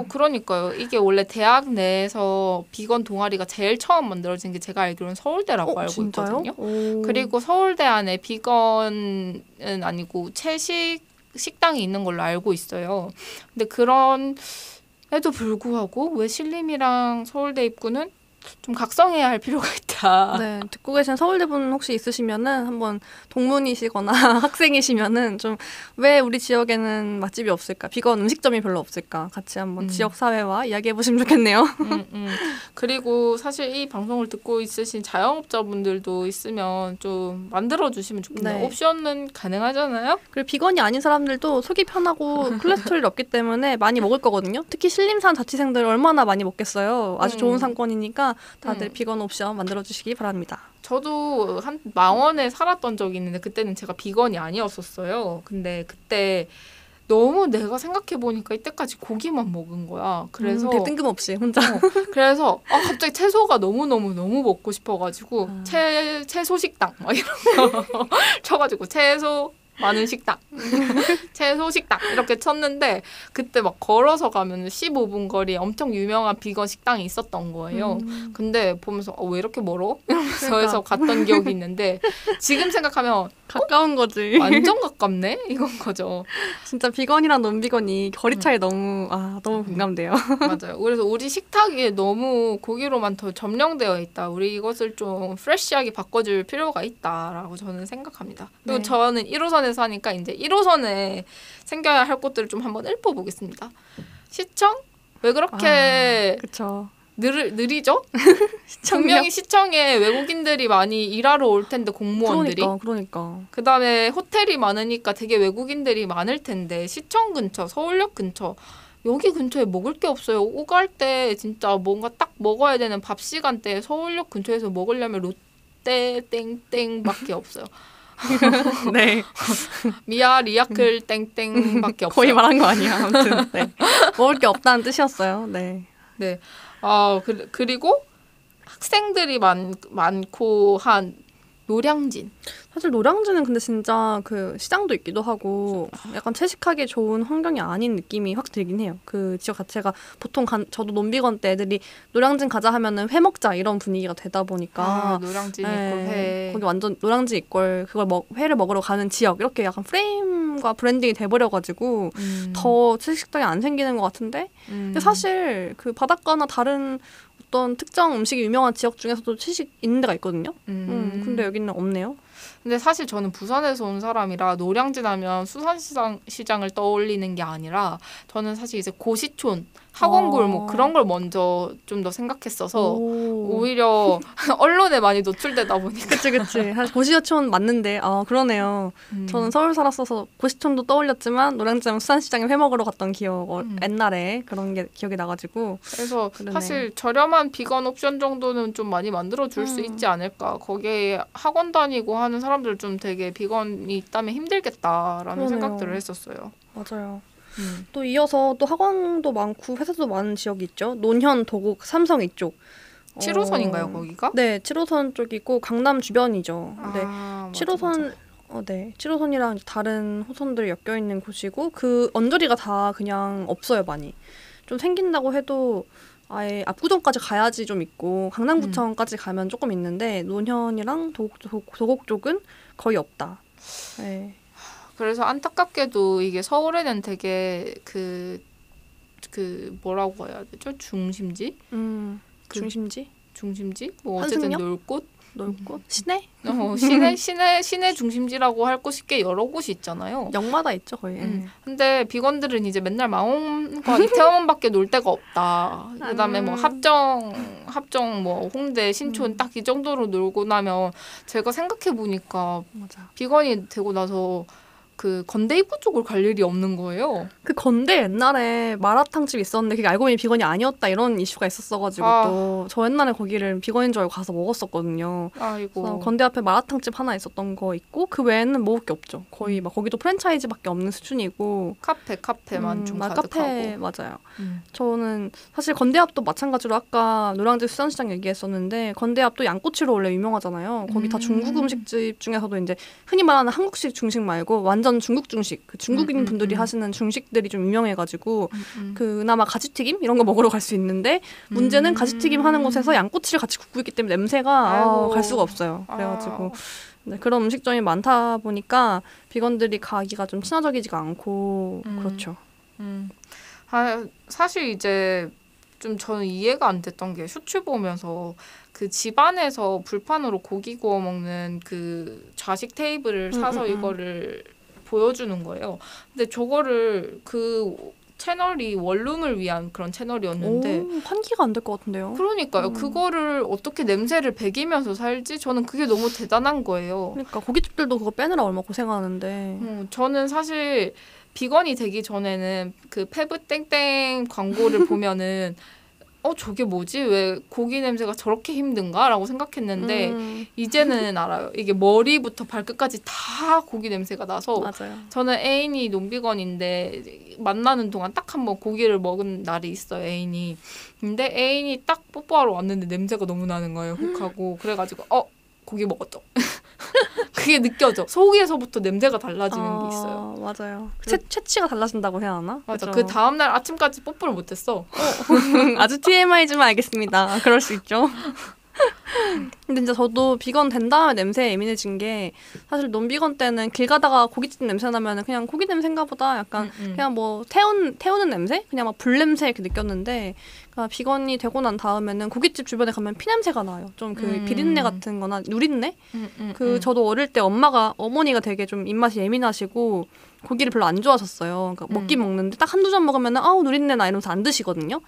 그러니까요. 이게 원래 대학 내에서 비건 동아리가 제일 처음 만들어진 게 제가 알기로는 서울대라고 알고
진짜요?
있거든요. 그리고 서울대 안에 비건은 아니고 채식 식당이 있는 걸로 알고 있어요. 근데 그런 에도 불구하고 왜 신림이랑 서울대 입구는 좀 각성해야 할 필요가 있다.
네, 듣고 계신 서울대분 혹시 있으시면은 한번 동문이시거나 학생이시면은 좀 왜 우리 지역에는 맛집이 없을까? 비건 음식점이 별로 없을까? 같이 한번 지역 사회와 이야기해 보시면 좋겠네요.
그리고 사실 이 방송을 듣고 있으신 자영업자분들도 있으면 좀 만들어 주시면 좋겠네요.
네.
옵션은 가능하잖아요.
그리고 비건이 아닌 사람들도 속이 편하고 콜레스테롤이 없기 때문에 많이 먹을 거거든요. 특히 신림산 자취생들 얼마나 많이 먹겠어요. 아주 좋은 상권이니까 다들 비건 옵션 만들어주시기 바랍니다.
저도 한 망원에 살았던 적이 있는데 그때는 제가 비건이 아니었었어요. 근데 그때 너무 내가 생각해보니까 이때까지 고기만 먹은 거야. 그래서
되게 뜬금없이 혼자.
그래서 갑자기 채소가 너무 먹고 싶어가지고 채소 식당 막 이런 거 쳐가지고 채소 많은 식당 채소 식당 이렇게 쳤는데 그때 막 걸어서 가면 15분 거리에 엄청 유명한 비건 식당이 있었던 거예요. 근데 보면서 왜 이렇게 멀어? 이러면서 해서 갔던 기억이 있는데 지금 생각하면
가까운 거지.
완전 가깝네? 이건 거죠.
진짜 비건이랑 논비건이 거리 차이 너무 공감돼요.
맞아요. 그래서 우리 식탁이 너무 고기로만 더 점령되어 있다. 우리 이것을 좀 프레시하게 바꿔줄 필요가 있다라고 저는 생각합니다. 그리고 저는 1호선에 사니까 이제 1호선에 생겨야 할 곳들을 좀 한번 읊어보겠습니다. 시청? 왜 그렇게
그쵸.
느리죠? 분명히 시청에 외국인들이 많이 일하러 올 텐데 공무원들이.
그러니까.
그다음에 호텔이 많으니까 되게 외국인들이 많을 텐데 시청 근처, 서울역 근처 여기 근처에 먹을 게 없어요. 오갈 때 진짜 뭔가 딱 먹어야 되는 밥 시간대에 서울역 근처에서 먹으려면 롯데 땡땡밖에 없어요.
네.
미아 리아클 땡땡밖에 없어요.
거의 말한 거 아니야. 아무튼 네. 먹을 게 없다는 뜻이었어요. 네.
네. 그리고 학생들이 많고 한 노량진.
사실 노량진은 근데 진짜 그 시장도 있기도 하고 약간 채식하기 좋은 환경이 아닌 느낌이 확 들긴 해요. 그 지역 자체가 보통 저도 논비건 때 애들이 노량진 가자 하면은 회 먹자 이런 분위기가 되다 보니까
노량진
네,
이꼴 회.
거기 완전 노량진 이꼴 그걸 회를 먹으러 가는 지역 이렇게 약간 프레임과 브랜딩이 돼버려가지고 더 채식식당이 안 생기는 것 같은데 근데 사실 그 바닷가나 다른 어떤 특정 음식이 유명한 지역 중에서도 채식 있는 데가 있거든요. 근데 여기는 없네요.
근데 사실 저는 부산에서 온 사람이라 노량진 하면 수산시장을 떠올리는 게 아니라 저는 사실 이제 고시촌, 학원골목 그런 걸 먼저 좀 더 생각했어서 오히려 언론에 많이 노출되다 보니까
그치. 사실 고시촌 맞는데 그러네요. 저는 서울 살았어서 고시촌도 떠올렸지만 노량진 수산시장에 회 먹으러 갔던 기억 옛날에 그런 게 기억이 나가지고
그래서
그러네.
사실 저렴한 비건 옵션 정도는 좀 많이 만들어줄 수 있지 않을까. 거기에 학원 다니고 하는 사람들 좀 되게 비건이 있다면 힘들겠다라는
그러네요.
생각들을 했었어요.
맞아요. 또 이어서 또 학원도 많고 회사도 많은 지역이 있죠. 논현, 도곡, 삼성 이쪽.
7호선인가요, 거기가?
네, 7호선 쪽이고 강남 주변이죠. 네,
맞아,
7호선
맞아.
네, 7호선이랑 다른 호선들이 엮여 있는 곳이고 그 언저리가 다 그냥 없어요, 많이. 좀 생긴다고 해도 아예 압구정까지 가야지 좀 있고 강남구청까지 가면 조금 있는데 논현이랑 도곡 쪽은 거의 없다. 네.
그래서 안타깝게도 이게 서울에는 되게 그 뭐라고 해야 되죠? 중심지? 중심지? 뭐 어쨌든
한승역?
놀 곳?
시내?
시내 중심지라고 할 곳이 꽤 여러 곳이 있잖아요.
역마다 있죠, 거의.
근데 비건들은 이제 맨날 망원과 이태원밖에 놀 데가 없다. 그다음에 뭐 합정 뭐 홍대 신촌 딱 이 정도로 놀고 나면 제가 생각해 보니까
맞아.
비건이 되고 나서 그 건대 입구 쪽을 갈 일이 없는 거예요.
그 건대 옛날에 마라탕집 있었는데 그게 알고 보니 비건이 아니었다 이런 이슈가 있었어가지고 또 저 옛날에 거기를 비건인 줄 알고 가서 먹었었거든요.
아이고.
그래서 건대 앞에 마라탕집 하나 있었던 거 있고 그 외에는 먹을 게 없죠. 거의 막 거기도 프랜차이즈밖에 없는 수준이고
카페만 좀 가득하고.
카페 맞아요. 저는 사실 건대 앞도 마찬가지로 아까 노량진 수산시장 얘기했었는데 건대 앞도 양꼬치로 원래 유명하잖아요. 거기 다 중국 음식집 중에서도 이제 흔히 말하는 한국식 중식 말고 완전 중국 중식, 그 중국인 분들이 하시는 중식들이 좀 유명해가지고 그나마 가지튀김 이런 거 먹으러 갈 수 있는데 문제는 가지튀김 하는 곳에서 양꼬치를 같이 굽고 있기 때문에 냄새가 갈 수가 없어요. 그래가지고 네, 그런 음식점이 많다 보니까 비건들이 가기가 좀 친화적이지가 않고 그렇죠.
사실 이제 좀 저는 이해가 안 됐던 게 슈츠 보면서 그 집안에서 불판으로 고기 구워 먹는 그 좌식 테이블을 사서 이거를 보여주는 거예요. 근데 저거를 그 채널이 원룸을 위한 그런 채널이었는데
환기가 안 될 것 같은데요.
그러니까요. 그거를 어떻게 냄새를 배기면서 살지? 저는 그게 너무 대단한 거예요.
그러니까 고깃집들도 그거 빼느라 얼마나 고생하는데.
저는 사실 비건이 되기 전에는 그 페브 땡땡 광고를 보면은 저게 뭐지? 왜 고기 냄새가 저렇게 힘든가? 라고 생각했는데 이제는 알아요. 이게 머리부터 발끝까지 다 고기 냄새가 나서
맞아요.
저는 애인이 논비건인데 만나는 동안 딱 한 번 고기를 먹은 날이 있어요. 애인이. 근데 애인이 딱 뽀뽀하러 왔는데 냄새가 너무 나는 거예요. 훅하고. 그래가지고 고기 먹었죠. 그게 느껴져. 속에서부터 냄새가 달라지는 게 있어요.
맞아요. 채취가 달라진다고 해야 하나?
맞아. 그 다음날 아침까지 뽀뽀를 못했어.
아주 TMI지만 알겠습니다. 그럴 수 있죠. 근데 진짜 저도 비건 된 다음에 냄새에 예민해진 게 사실 논비건 때는 길 가다가 고깃집 냄새 나면 그냥 고기 냄새인가 보다 약간 그냥 뭐 태우는 냄새? 그냥 막 불 냄새 이렇게 느꼈는데 그러니까 비건이 되고 난 다음에는 고깃집 주변에 가면 피 냄새가 나요. 좀 그 비린내 같은 거나 누린내? 저도 어릴 때 어머니가 되게 좀 입맛이 예민하시고 고기를 별로 안 좋아하셨어요. 그러니까 먹긴 먹는데 딱 한두 점 먹으면 아우 누린내 나 이러면서 안 드시거든요.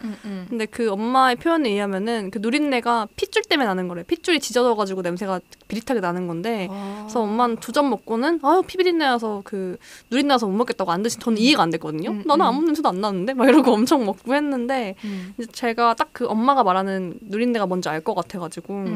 근데 그 엄마의 표현에 의하면은 그 누린내가 핏줄 때문에 나는 거래요. 핏줄이 지져져가지고 냄새가 비릿하게 나는 건데 그래서 엄마는 2점 먹고는 아유 피 비린내 나서 그 누린내 나서 못 먹겠다고 안 드신 저는 이해가 안 됐거든요. 나는 아무 냄새도 안 나는데 막 이러고 엄청 먹고 했는데 이제 제가 딱 그 엄마가 말하는 누린내가 뭔지 알 것 같아가지고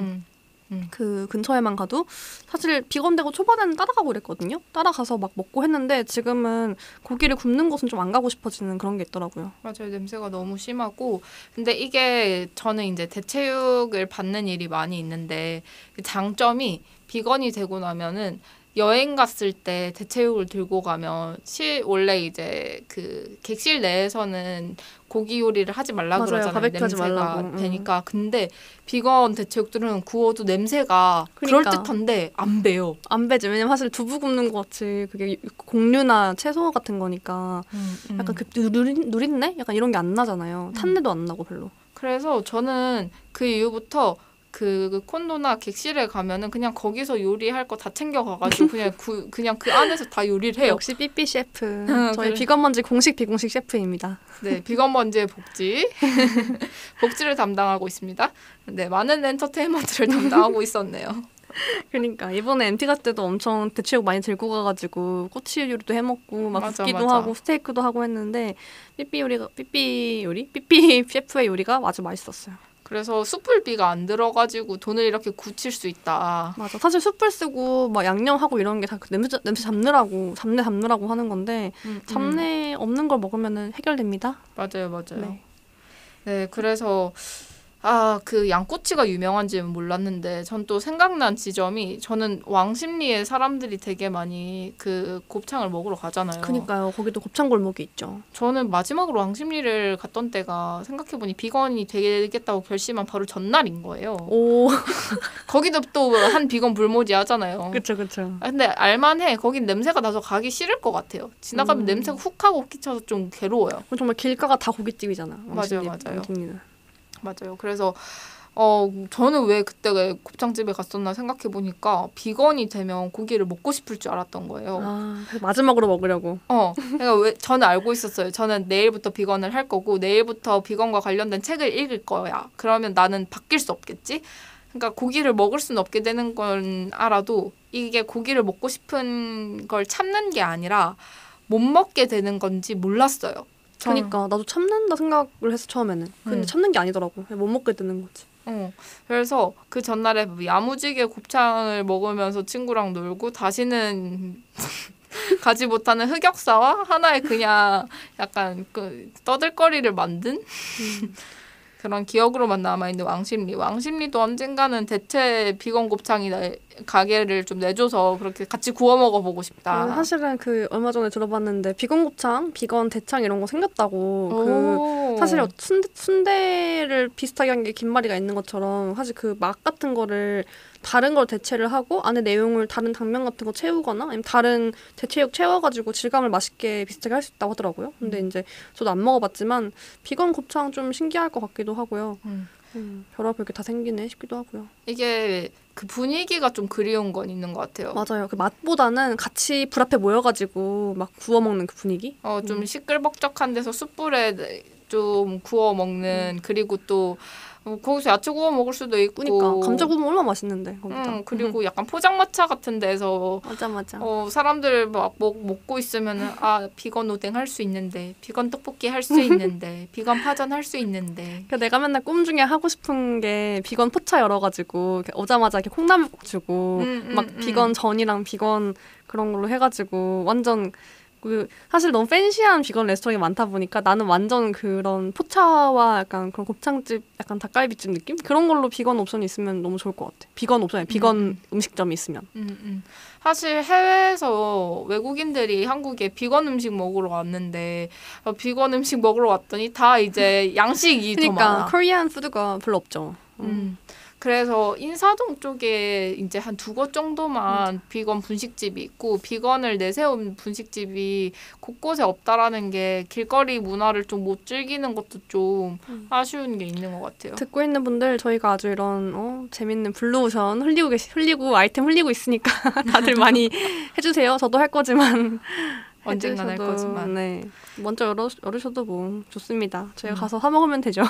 그 근처에만 가도 사실 비건 되고 초반에는 따라가고 그랬거든요. 따라가서 막 먹고 했는데 지금은 고기를 굽는 곳은 좀 안 가고 싶어지는 그런 게 있더라고요.
맞아요. 냄새가 너무 심하고. 근데 이게 저는 이제 대체육을 받는 일이 많이 있는데 장점이 비건이 되고 나면은 여행 갔을 때 대체육을 들고 가면 원래 이제 그 객실 내에서는 고기 요리를 하지 말라
맞아요.
그러잖아요.
바베큐 하지
냄새가
말라고.
되니까. 근데 비건 대체육들은 구워도 냄새가
그러니까.
그럴듯한데 안 배요.
안 배지. 왜냐면 사실 두부 굽는 것 같이 그게 곡류나 채소 같은 거니까 약간 그 누린내? 약간 이런 게 안 나잖아요. 탄내도 안 나고 별로.
그래서 저는 그 이후부터 그 콘도나 객실에 가면은 그냥 거기서 요리할 거 다 챙겨 가가지고 그냥 그 안에서 다 요리를 해요.
역시 삐삐 셰프. 저희
그래.
비건먼지 공식 비공식 셰프입니다.
네, 비건 먼지의 복지를 담당하고 있습니다. 네, 많은 엔터테인먼트를 담당하고 있었네요.
그러니까 이번에 MT 갔을 때도 엄청 대체육 많이 들고 가가지고 꼬치 요리도 해먹고 막
맞아,
굽기도
맞아.
하고 스테이크도 하고 했는데 삐삐 셰프의 요리가 아주 맛있었어요.
그래서 숯불비가 안 들어가지고 돈을 이렇게 굳힐 수 있다.
맞아. 사실 숯불 쓰고 막 양념하고 이런 게 다 냄새 잡내 잡느라고 하는 건데 잡내 없는 걸 먹으면은 해결됩니다.
맞아요.
네.
네, 그래서 그 양꼬치가 유명한지는 몰랐는데 전 또 생각난 지점이 저는 왕십리에 사람들이 되게 많이 그 곱창을 먹으러 가잖아요.
그니까요. 거기도 곱창 골목이 있죠.
저는 마지막으로 왕십리를 갔던 때가 생각해보니 비건이 되겠다고 결심한 바로 전날인 거예요.
오,
거기도 또 한 비건 불모지 하잖아요.
그쵸.
근데 알만해. 거긴 냄새가 나서 가기 싫을 것 같아요. 지나가면 냄새가 훅 하고 끼쳐서 좀 괴로워요.
그럼 정말 길가가 다 고깃집이잖아.
맞아요.
왕십리는.
맞아요. 그래서 저는 왜 그때 곱창집에 갔었나 생각해 보니까 비건이 되면 고기를 먹고 싶을 줄 알았던 거예요.
그래서 마지막으로 먹으려고.
그러니까 왜 저는 알고 있었어요. 저는 내일부터 비건을 할 거고 내일부터 비건과 관련된 책을 읽을 거야. 그러면 나는 바뀔 수 없겠지. 그러니까 고기를 먹을 수는 없게 되는 건 알아도 이게 고기를 먹고 싶은 걸 참는 게 아니라 못 먹게 되는 건지 몰랐어요.
그러니까 나도 참는다 생각을 했어 처음에는. 근데 참는 게 아니더라고. 그냥 못 먹게 되는 거지.
그래서 그 전날에 야무지게 곱창을 먹으면서 친구랑 놀고 다시는 가지 못하는 흑역사와 하나의 그냥 약간 그 떠들거리를 만든 그런 기억으로만 남아있는 왕십리. 왕십리도 언젠가는 대체 비건 곱창이 가게를 좀 내줘서 그렇게 같이 구워 먹어보고 싶다.
사실은 그 얼마 전에 들어봤는데 비건 곱창, 비건 대창 이런 거 생겼다고. 사실 순대를 비슷하게 한 게 김말이가 있는 것처럼 사실 그 맛 같은 거를 다른 걸 대체를 하고 안에 내용을 다른 당면 같은 거 채우거나 아니면 다른 대체육 채워가지고 질감을 맛있게 비슷하게 할 수 있다고 하더라고요. 근데 이제 저도 안 먹어봤지만 비건 곱창 좀 신기할 것 같기도 하고요. 별의별 게 다 생기네 싶기도 하고요.
이게 그 분위기가 좀 그리운 건 있는 것 같아요.
맞아요. 그 맛보다는 같이 불 앞에 모여가지고 막 구워 먹는 그 분위기.
좀 시끌벅적한 데서 숯불에 좀 구워 먹는 그리고 또 거기서 야채 구워 먹을 수도 있고.
그러니까 감자 구우면 얼마나 맛있는데 거기다.
그리고 약간 포장마차 같은 데서
맞아.
사람들 막 먹고 있으면은 비건 오뎅 할 수 있는데 비건 떡볶이 할 수 있는데 비건 파전 할 수 있는데.
그러니까 내가 맨날 꿈 중에 하고 싶은 게 비건 포차 열어가지고 이렇게 오자마자 이렇게 콩나물국 주고 막 비건 전이랑 비건 그런 걸로 해가지고 완전 사실 너무 팬시한 비건 레스토랑이 많다 보니까 나는 완전 그런 포차와 약간 그런 곱창집, 약간 닭갈비집 느낌? 그런 걸로 비건 옵션이 있으면 너무 좋을 것 같아. 비건 옵션이 비건 음식점이 있으면.
사실 해외에서 외국인들이 한국에 비건 음식 먹으러 왔는데 비건 음식 먹으러 왔더니 다 이제 양식이 더 많아.
그러니까 코리안 푸드가 별로 없죠.
그래서 인사동 쪽에 이제 한 2곳 정도만 비건 분식집이 있고 비건을 내세운 분식집이 곳곳에 없다라는 게 길거리 문화를 좀 못 즐기는 것도 좀 아쉬운 게 있는 것 같아요.
듣고 있는 분들 저희가 아주 이런 재밌는 블루오션 흘리고 아이템 흘리고 있으니까 다들 많이 해주세요. 저도 할 거지만
언젠간 할 거지만.
네. 먼저 열으셔도 뭐 좋습니다. 저희가 가서 사 먹으면 되죠.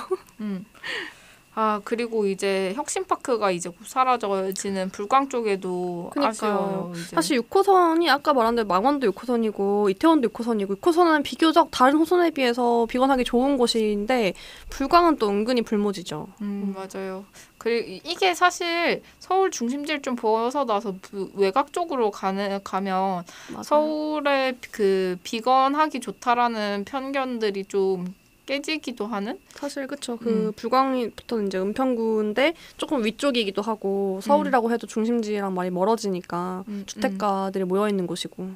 아, 그리고 이제 혁신파크가 이제 곧 사라져지는 불광 쪽에도
그러니까요.
아쉬워요. 이제.
사실 6호선이 아까 말한 대로 망원도 6호선이고 이태원도 6호선이고 6호선은 비교적 다른 호선에 비해서 비건하기 좋은 곳인데 불광은 또 은근히 불모지죠.
맞아요. 그리고 이게 사실 서울 중심지를 좀 벗어나서 외곽 쪽으로 가면
맞아요.
서울의 그 비건하기 좋다라는 편견들이 좀 깨지기도 하는?
사실 그쵸. 그 불광이부터는 이제 은평구인데 조금 위쪽이기도 하고 서울이라고 해도 중심지랑 많이 멀어지니까 주택가들이 모여 있는 곳이고.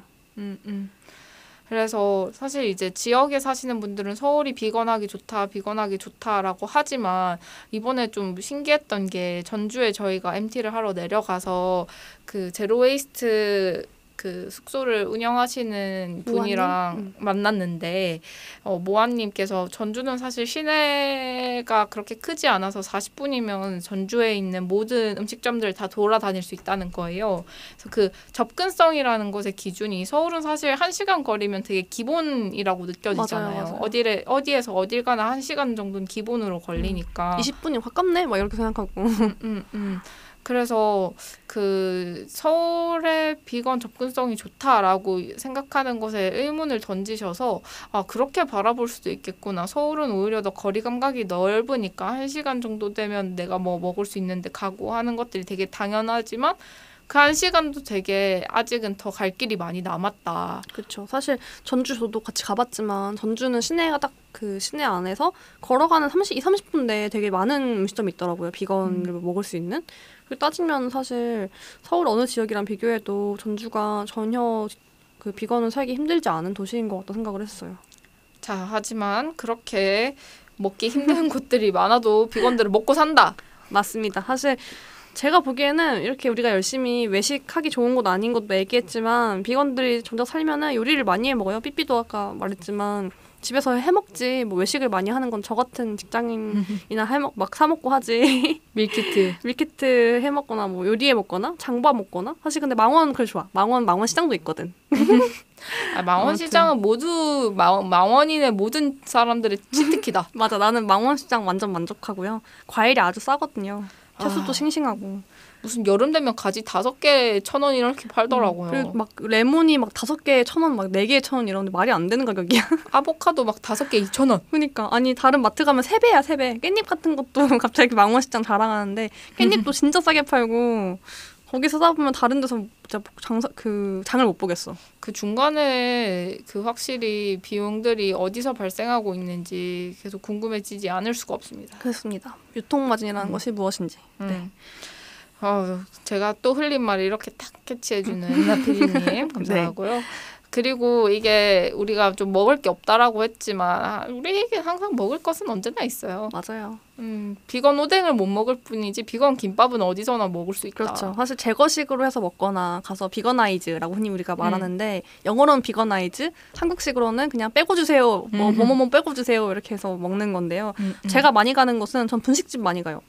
그래서 사실 이제 지역에 사시는 분들은 서울이 비건하기 좋다, 비건하기 좋다라고 하지만 이번에 좀 신기했던 게 전주에 저희가 MT를 하러 내려가서 그 제로 웨이스트 그 숙소를 운영하시는 분이랑 만났는데 모아님께서 전주는 사실 시내가 그렇게 크지 않아서 40분이면 전주에 있는 모든 음식점들을 다 돌아다닐 수 있다는 거예요. 그래서 그 접근성이라는 것의 기준이 서울은 사실 1시간 거리면 되게 기본이라고 느껴지잖아요.
맞아요.
어디에서 어딜 가나 1시간 정도는 기본으로 걸리니까.
20분이 가깝네? 막 이렇게 생각하고.
그래서 그 서울의 비건 접근성이 좋다라고 생각하는 것에 의문을 던지셔서 아 그렇게 바라볼 수도 있겠구나. 서울은 오히려 더 거리 감각이 넓으니까 1시간 정도 되면 내가 뭐 먹을 수 있는데 가고 하는 것들이 되게 당연하지만 그 1시간도 되게 아직은 더 갈 길이 많이 남았다.
그렇죠. 사실 전주 저도 같이 가봤지만 전주는 시내가 딱 그 시내 안에서 걸어가는 30분 내에 되게 많은 음식점이 있더라고요. 비건을 먹을 수 있는. 그리고 따지면 사실 서울 어느 지역이랑 비교해도 전주가 전혀 그 비건을 살기 힘들지 않은 도시인 것 같다 생각을 했어요.
자, 하지만 그렇게 먹기 힘든 곳들이 많아도 비건들은 먹고 산다.
맞습니다. 사실 제가 보기에는 이렇게 우리가 열심히 외식하기 좋은 곳 아닌 것도 얘기했지만 비건들이 정작 살면은 요리를 많이 해 먹어요. 삐삐도 아까 말했지만 집에서 해 먹지 뭐 외식을 많이 하는 건 저 같은 직장인이나 막 사 먹고 하지. 밀키트 해 먹거나 뭐 요리해 먹거나 장봐 먹거나. 사실 근데 망원 그래 좋아. 망원 시장도 있거든.
아, 망원 시장은 모두 망원인의 모든 사람들의 치트키다.
맞아. 나는 망원 시장 완전 만족하고요. 과일이 아주 싸거든요. 채소도 싱싱하고.
무슨 여름 되면 가지 5개 1,000원 이렇게 팔더라고요.
그리고 막 레몬이 막 5개에 1,000원, 막 4개에 1,000원 이러는데 말이 안 되는 가격이야.
아보카도 막 5개 2,000원.
그러니까 아니 다른 마트 가면 3배야 3배. 깻잎 같은 것도 갑자기 망원시장 자랑하는데 깻잎도 진짜 싸게 팔고 거기서 사보면 다른 데서 진짜 장을 못 보겠어.
그 중간에 그 확실히 비용들이 어디서 발생하고 있는지 계속 궁금해지지 않을 수가 없습니다.
그렇습니다. 유통마진이라는 것이 무엇인지. 네.
제가 또 흘린 말을 이렇게 탁 캐치해주는 은하 PD님 감사하고요. 네. 그리고 이게 우리가 좀 먹을 게 없다라고 했지만 우리에게 항상 먹을 것은 언제나 있어요.
맞아요.
비건 오뎅을 못 먹을 뿐이지 비건 김밥은 어디서나 먹을 수 있다.
그렇죠. 사실 제거식으로 해서 먹거나 가서 비건아이즈라고 흔히 우리가 말하는데 영어로는 비건아이즈, 한국식으로는 그냥 빼고 주세요. 뭐뭐뭐 빼고 주세요. 이렇게 해서 먹는 건데요. 제가 많이 가는 곳은 전 분식집 많이 가요.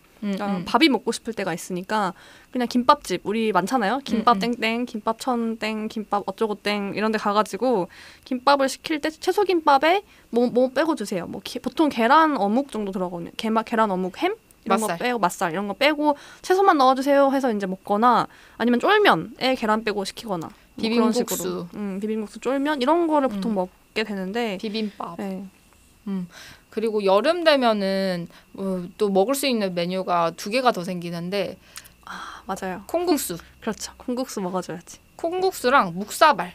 밥이 먹고 싶을 때가 있으니까 그냥 김밥집 우리 많잖아요. 김밥 땡땡, 김밥 천 땡, 김밥 어쩌고 땡 이런 데 가가지고 김밥을 시킬 때 채소김밥에 뭐 빼고 주세요. 뭐 보통 계란 어묵 정도 들어가거든요. 계란 어묵 햄 이런 거 빼고 맛살 이런 거 빼고 채소만 넣어주세요 해서 이제 먹거나 아니면 쫄면에 계란 빼고 시키거나
비빔국수,
뭐 그런 식으로. 비빔국수 쫄면 이런 거를 보통 먹게 되는데
비빔밥.
네.
그리고 여름 되면은 또 먹을 수 있는 메뉴가 2개가 더 생기는데
맞아요.
콩국수.
그렇죠. 콩국수 먹어줘야지.
콩국수랑 묵사발.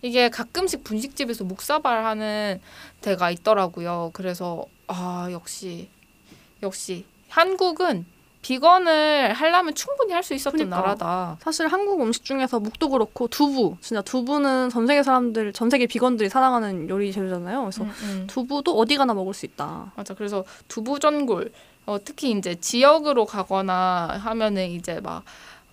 이게 가끔씩 분식집에서 묵사발 하는 데가 있더라고요. 그래서 역시 한국은 비건을 하려면 충분히 할 수 있었던 나라다.
사실 한국 음식 중에서 묵도 그렇고 진짜 두부는 전 세계 비건들이 사랑하는 요리 재료잖아요. 그래서 두부도 어디 가나 먹을 수 있다.
맞아. 그래서 두부 전골 특히 이제 지역으로 가거나 하면은 이제 막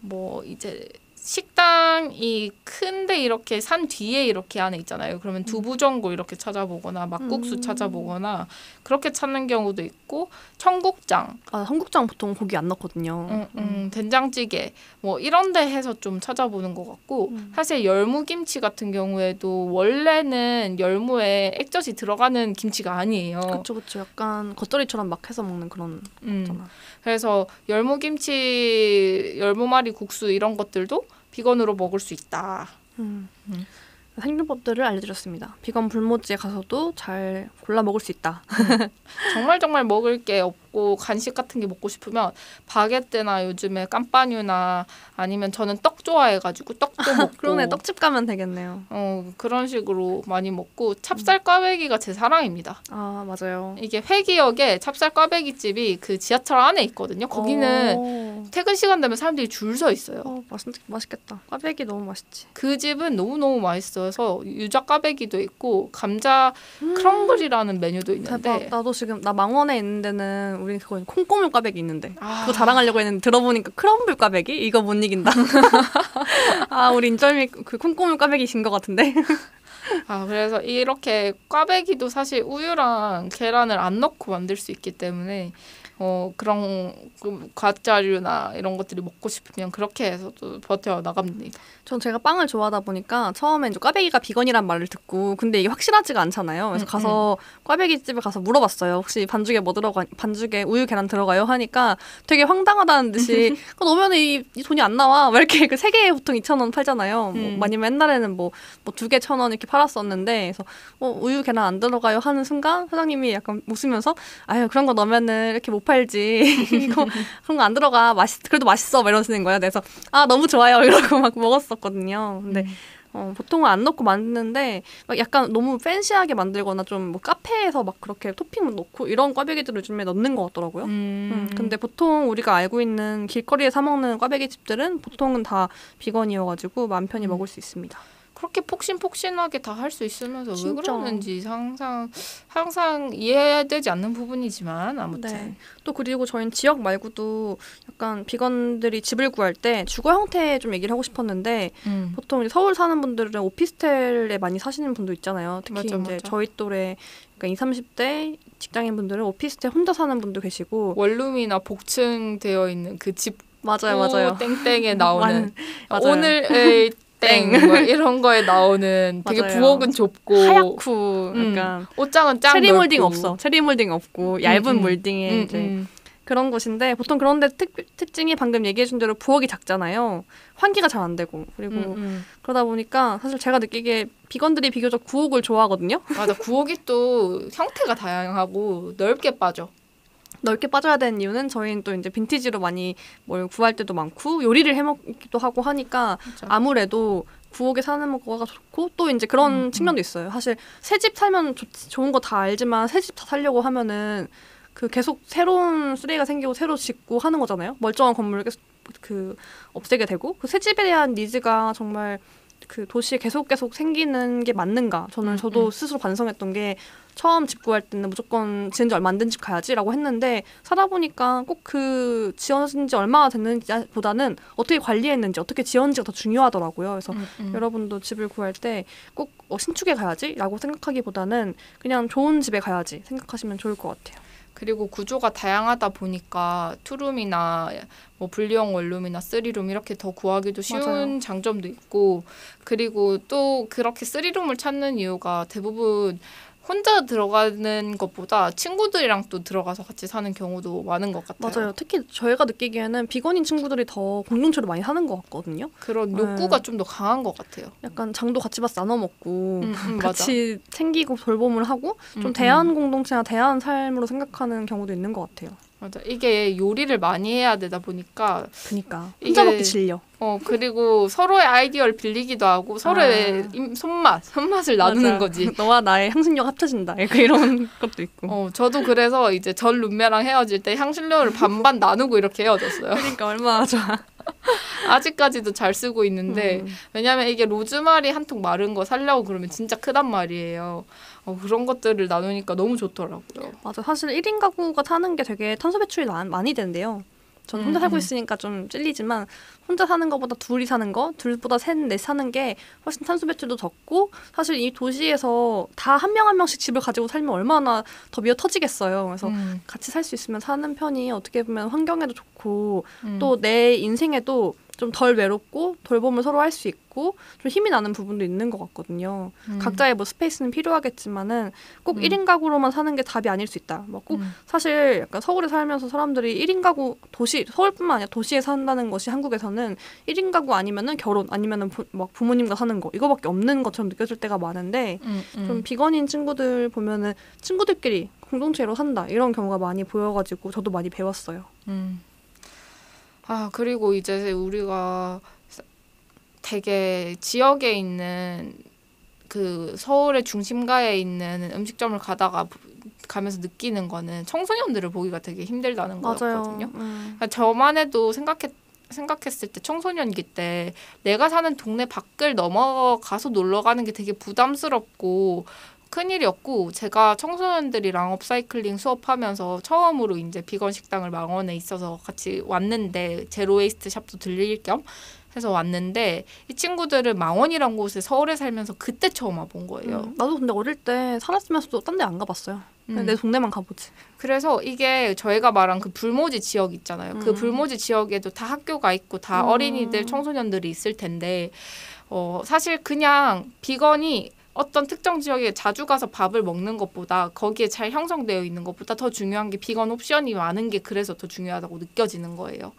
뭐 이제 식당이 큰데 이렇게 산 뒤에 이렇게 안에 있잖아요. 그러면 두부전골 이렇게 찾아보거나 막국수 찾아보거나 그렇게 찾는 경우도 있고 청국장,
아, 청국장 보통 고기 안 넣거든요.
된장찌개 뭐 이런 데 해서 좀 찾아보는 것 같고 사실 열무김치 같은 경우에도 원래는 열무에 액젓이 들어가는 김치가 아니에요.
그쵸. 약간 겉절이처럼 막 해서 먹는 그런 거잖아.
그래서 열무김치, 열무말이 국수 이런 것들도 비건으로 먹을 수 있다.
생존법들을 알려드렸습니다. 비건 불모지에 가서도 잘 골라 먹을 수 있다.
정말 먹을 게 없고 간식 같은 게 먹고 싶으면 바게트나 요즘에 깜빠뉴나 아니면 저는 떡 좋아해가지고 떡도 먹고
그러네, 떡집 가면 되겠네요.
그런 식으로 많이 먹고 찹쌀 꽈배기가 제 사랑입니다.
아, 맞아요.
이게 회기역에 찹쌀 꽈배기 집이 그 지하철 안에 있거든요. 거기는 퇴근 시간 되면 사람들이 줄 서 있어요.
맛있겠다. 꽈배기 너무 맛있지.
그 집은 너무너무 맛있어서 유자 꽈배기도 있고 감자 크럼블이라는 메뉴도 있는데
대박. 나도 지금 나 망원에 있는 데는 우리 그거 콩고물 꽈배기 있는데
아.
그거 자랑하려고 했는데 들어보니까 크럼블 꽈배기? 이거 못 이긴다. 아, 우리 인절미 그 콩고물 꽈배기신 것 같은데.
그래서 이렇게 꽈배기도 사실 우유랑 계란을 안 넣고 만들 수 있기 때문에 그런 과자류나 이런 것들이 먹고 싶으면 그렇게 해서도 버텨 나갑니다.
전 제가 빵을 좋아하다 보니까 처음에 이제 꽈배기가 비건이란 말을 듣고 근데 이게 확실하지가 않잖아요. 그래서 가서 꽈배기 집에 가서 물어봤어요. 혹시 반죽에 뭐 들어가? 반죽에 우유 계란 들어가요? 하니까 되게 황당하다는 듯이 그거 넣으면 이 돈이 안 나와. 왜 이렇게 그 세 개에 보통 2,000원 팔잖아요. 뭐 아니면 옛날에는 뭐 두 개 1,000원 이렇게 팔았었는데 그래서 우유 계란 안 들어가요 하는 순간 사장님이 약간 웃으면서 아유 그런 거 넣으면은 이렇게 못 팔지. 이거 그런 거 안 들어가. 그래도 맛있어. 막 이러시는 거예요. 그래서 아 너무 좋아요. 이러고 막 먹었었거든요. 근데 보통은 안 넣고 만드는데 막 약간 너무 팬시하게 만들거나 좀 뭐 카페에서 막 그렇게 토핑 넣고 이런 꽈배기들 요즘에 넣는 것 같더라고요. 근데 보통 우리가 알고 있는 길거리에 사 먹는 꽈배기 집들은 보통은 다 비건이어가지고 마음 편히 먹을 수 있습니다.
그렇게 폭신폭신하게 다 할 수 있으면서 왜
진짜.
그러는지 항상 이해되지 않는 부분이지만 아무튼
네. 또 그리고 저희는 지역 말고도 약간 비건들이 집을 구할 때 주거 형태 좀 얘기를 하고 싶었는데 보통 이제 서울 사는 분들은 오피스텔에 많이 사시는 분도 있잖아요. 특히
맞아.
저희 또래 그러니까 20, 30대 직장인 분들은 오피스텔 혼자 사는 분도 계시고
원룸이나 복층되어 있는 그 집
맞아요.
땡땡에 나오는
맞아요.
오늘의 땡 뭐 이런 거에 나오는 되게
맞아요.
부엌은 좁고
하얗고 약간
옷장은 짱
체리
넓고.
몰딩 없어. 체리 몰딩 없고 얇은 몰딩에 이제 그런 곳인데 보통 그런데 특징이 방금 얘기해준 대로 부엌이 작잖아요. 환기가 잘 안 되고 그리고 그러다 보니까 사실 제가 느끼기에 비건들이 비교적 구옥을 좋아하거든요.
맞아. 구옥이 또 형태가 다양하고 넓게 빠져.
넓게 빠져야 되는 이유는 저희는 또 이제 빈티지로 많이 뭘 구할 때도 많고 요리를 해 먹기도 하고 하니까
맞아.
아무래도 구옥에 사는 거가 좋고 또 이제 그런 측면도 있어요. 사실 새 집 살면 좋은 거 다 알지만 새 집 다 살려고 하면은 그 계속 새로운 쓰레기가 생기고 새로 짓고 하는 거잖아요. 멀쩡한 건물을 계속 그 없애게 되고 그 새 집에 대한 니즈가 정말 그 도시에 계속 생기는 게 맞는가? 저도 스스로 반성했던 게 처음 집 구할 때는 무조건 지은 지 얼마 안 된 집 가야지라고 했는데 살아보니까 꼭 그 지어진 지 얼마나 됐는지보다는 어떻게 관리했는지 어떻게 지었는지가 더 중요하더라고요. 그래서 여러분도 집을 구할 때 꼭 신축에 가야지라고 생각하기보다는 그냥 좋은 집에 가야지 생각하시면 좋을 것 같아요.
그리고 구조가 다양하다 보니까 투룸이나 뭐 분리형 원룸이나 쓰리룸 이렇게 더 구하기도 쉬운
맞아요.
장점도 있고 그리고 또 그렇게 쓰리룸을 찾는 이유가 대부분 혼자 들어가는 것보다 친구들이랑 또 들어가서 같이 사는 경우도 많은 것 같아요.
맞아요. 특히 저희가 느끼기에는 비건인 친구들이 더 공동체로 많이 사는 것 같거든요.
그런 욕구가 좀 더 강한 것 같아요.
약간 장도 같이 봐서 나눠 먹고
맞아.
같이 챙기고 돌봄을 하고 좀 대한 공동체나 대한 삶으로 생각하는 경우도 있는 것 같아요.
맞아. 이게 요리를 많이 해야 되다 보니까
그니까 혼자 먹기 질려.
그리고 서로의 아이디어를 빌리기도 하고 서로의 손맛을 나누는
맞아.
거지.
너와 나의 향신료 합쳐진다. 이런 것도 있고.
저도 그래서 이제 전 룸메랑 헤어질 때 향신료를 반반 나누고 이렇게 헤어졌어요.
그러니까 얼마나 좋아.
아직까지도 잘 쓰고 있는데 왜냐면 이게 로즈마리 한 통 마른 거 사려고 그러면 진짜 크단 말이에요. 그런 것들을 나누니까 너무 좋더라고요.
맞아. 사실 1인 가구가 사는 게 되게 탄소 배출이 많이 되는데요. 저는 혼자 살고 있으니까 좀 찔리지만 혼자 사는 것보다 둘이 사는 거, 둘보다 셋, 넷 사는 게 훨씬 탄소 배출도 적고 사실 이 도시에서 다 한 명 한 명씩 집을 가지고 살면 얼마나 더 미어 터지겠어요. 그래서 같이 살 수 있으면 사는 편이 어떻게 보면 환경에도 좋고 또 내 인생에도 좀 덜 외롭고 돌봄을 서로 할 수 있고 좀 힘이 나는 부분도 있는 것 같거든요. 각자의 뭐 스페이스는 필요하겠지만은 꼭 1인 가구로만 사는 게 답이 아닐 수 있다. 뭐 꼭 사실 약간 서울에 살면서 사람들이 1인 가구 도시 서울뿐만 아니라 도시에 산다는 것이 한국에서는 1인 가구 아니면은 결혼 아니면은 막 부모님과 사는 거 이거밖에 없는 것처럼 느껴질 때가 많은데 좀 비건인 친구들 보면은 친구들끼리 공동체로 산다 이런 경우가 많이 보여가지고 저도 많이 배웠어요.
아, 그리고 이제 우리가 되게 지역에 있는 그 서울의 중심가에 있는 음식점을 가면서 느끼는 거는 청소년들을 보기가 되게 힘들다는 거였거든요. 그러니까 저만 해도 생각했을 때 청소년기 때 내가 사는 동네 밖을 넘어가서 놀러 가는 게 되게 부담스럽고 큰일이었고 제가 청소년들이랑 업사이클링 수업하면서 처음으로 이제 비건 식당을 망원에 있어서 같이 왔는데 제로 웨이스트 샵도 들릴 겸 해서 왔는데 이 친구들은 망원이란 곳에 서울에 살면서 그때 처음 와본 거예요.
나도 근데 어릴 때 살았으면서도 딴 데 안 가봤어요. 내 동네만 가보지.
그래서 이게 저희가 말한 그 불모지 지역 있잖아요. 그 불모지 지역에도 다 학교가 있고 다 어린이들, 청소년들이 있을 텐데 사실 그냥 비건이 어떤 특정 지역에 자주 가서 밥을 먹는 것보다 거기에 잘 형성되어 있는 것보다 더 중요한 게 비건 옵션이 많은 게 그래서 더 중요하다고 느껴지는 거예요.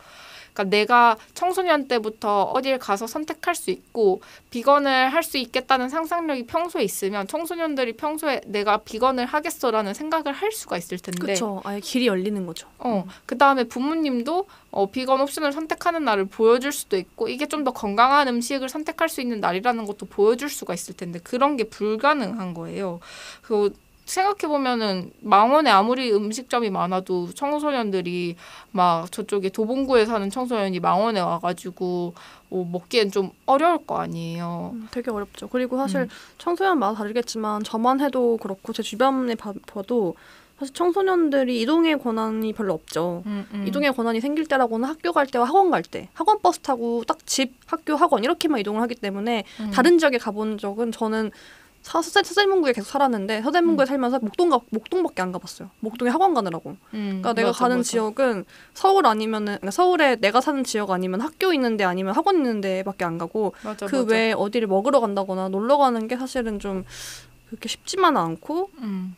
그러니까 내가 청소년 때부터 어딜 가서 선택할 수 있고 비건을 할 수 있겠다는 상상력이 평소에 있으면 청소년들이 평소에 내가 비건을 하겠어라는 생각을 할 수가 있을 텐데
그렇죠. 아예 길이 열리는 거죠.
그다음에 부모님도 비건 옵션을 선택하는 날을 보여줄 수도 있고 이게 좀 더 건강한 음식을 선택할 수 있는 날이라는 것도 보여줄 수가 있을 텐데 그런 게 불가능한 거예요. 그리고 생각해보면은 망원에 아무리 음식점이 많아도 청소년들이 막 저쪽에 도봉구에 사는 청소년이 망원에 와가지고 먹기엔 좀 어려울 거 아니에요.
되게 어렵죠. 그리고 사실 청소년마다 다르겠지만 저만 해도 그렇고 제 주변에 봐도 사실 청소년들이 이동의 권한이 별로 없죠. 이동의 권한이 생길 때라고는 학교 갈 때와 학원 갈 때 학원 버스 타고 딱 집, 학교, 학원 이렇게만 이동을 하기 때문에 다른 지역에 가본 적은 저는 서대문구에 계속 살았는데 서대문구에 살면서 목동밖에 안 가봤어요. 목동에 학원 가느라고. 그러니까 내가 가는 지역은 서울 아니면은 그러니까 서울에 내가 사는 지역 아니면 학교 있는데 아니면 학원 있는데밖에 안 가고 그 외에 어디를 먹으러 간다거나 놀러 가는 게 사실은 좀 그렇게 쉽지만은 않고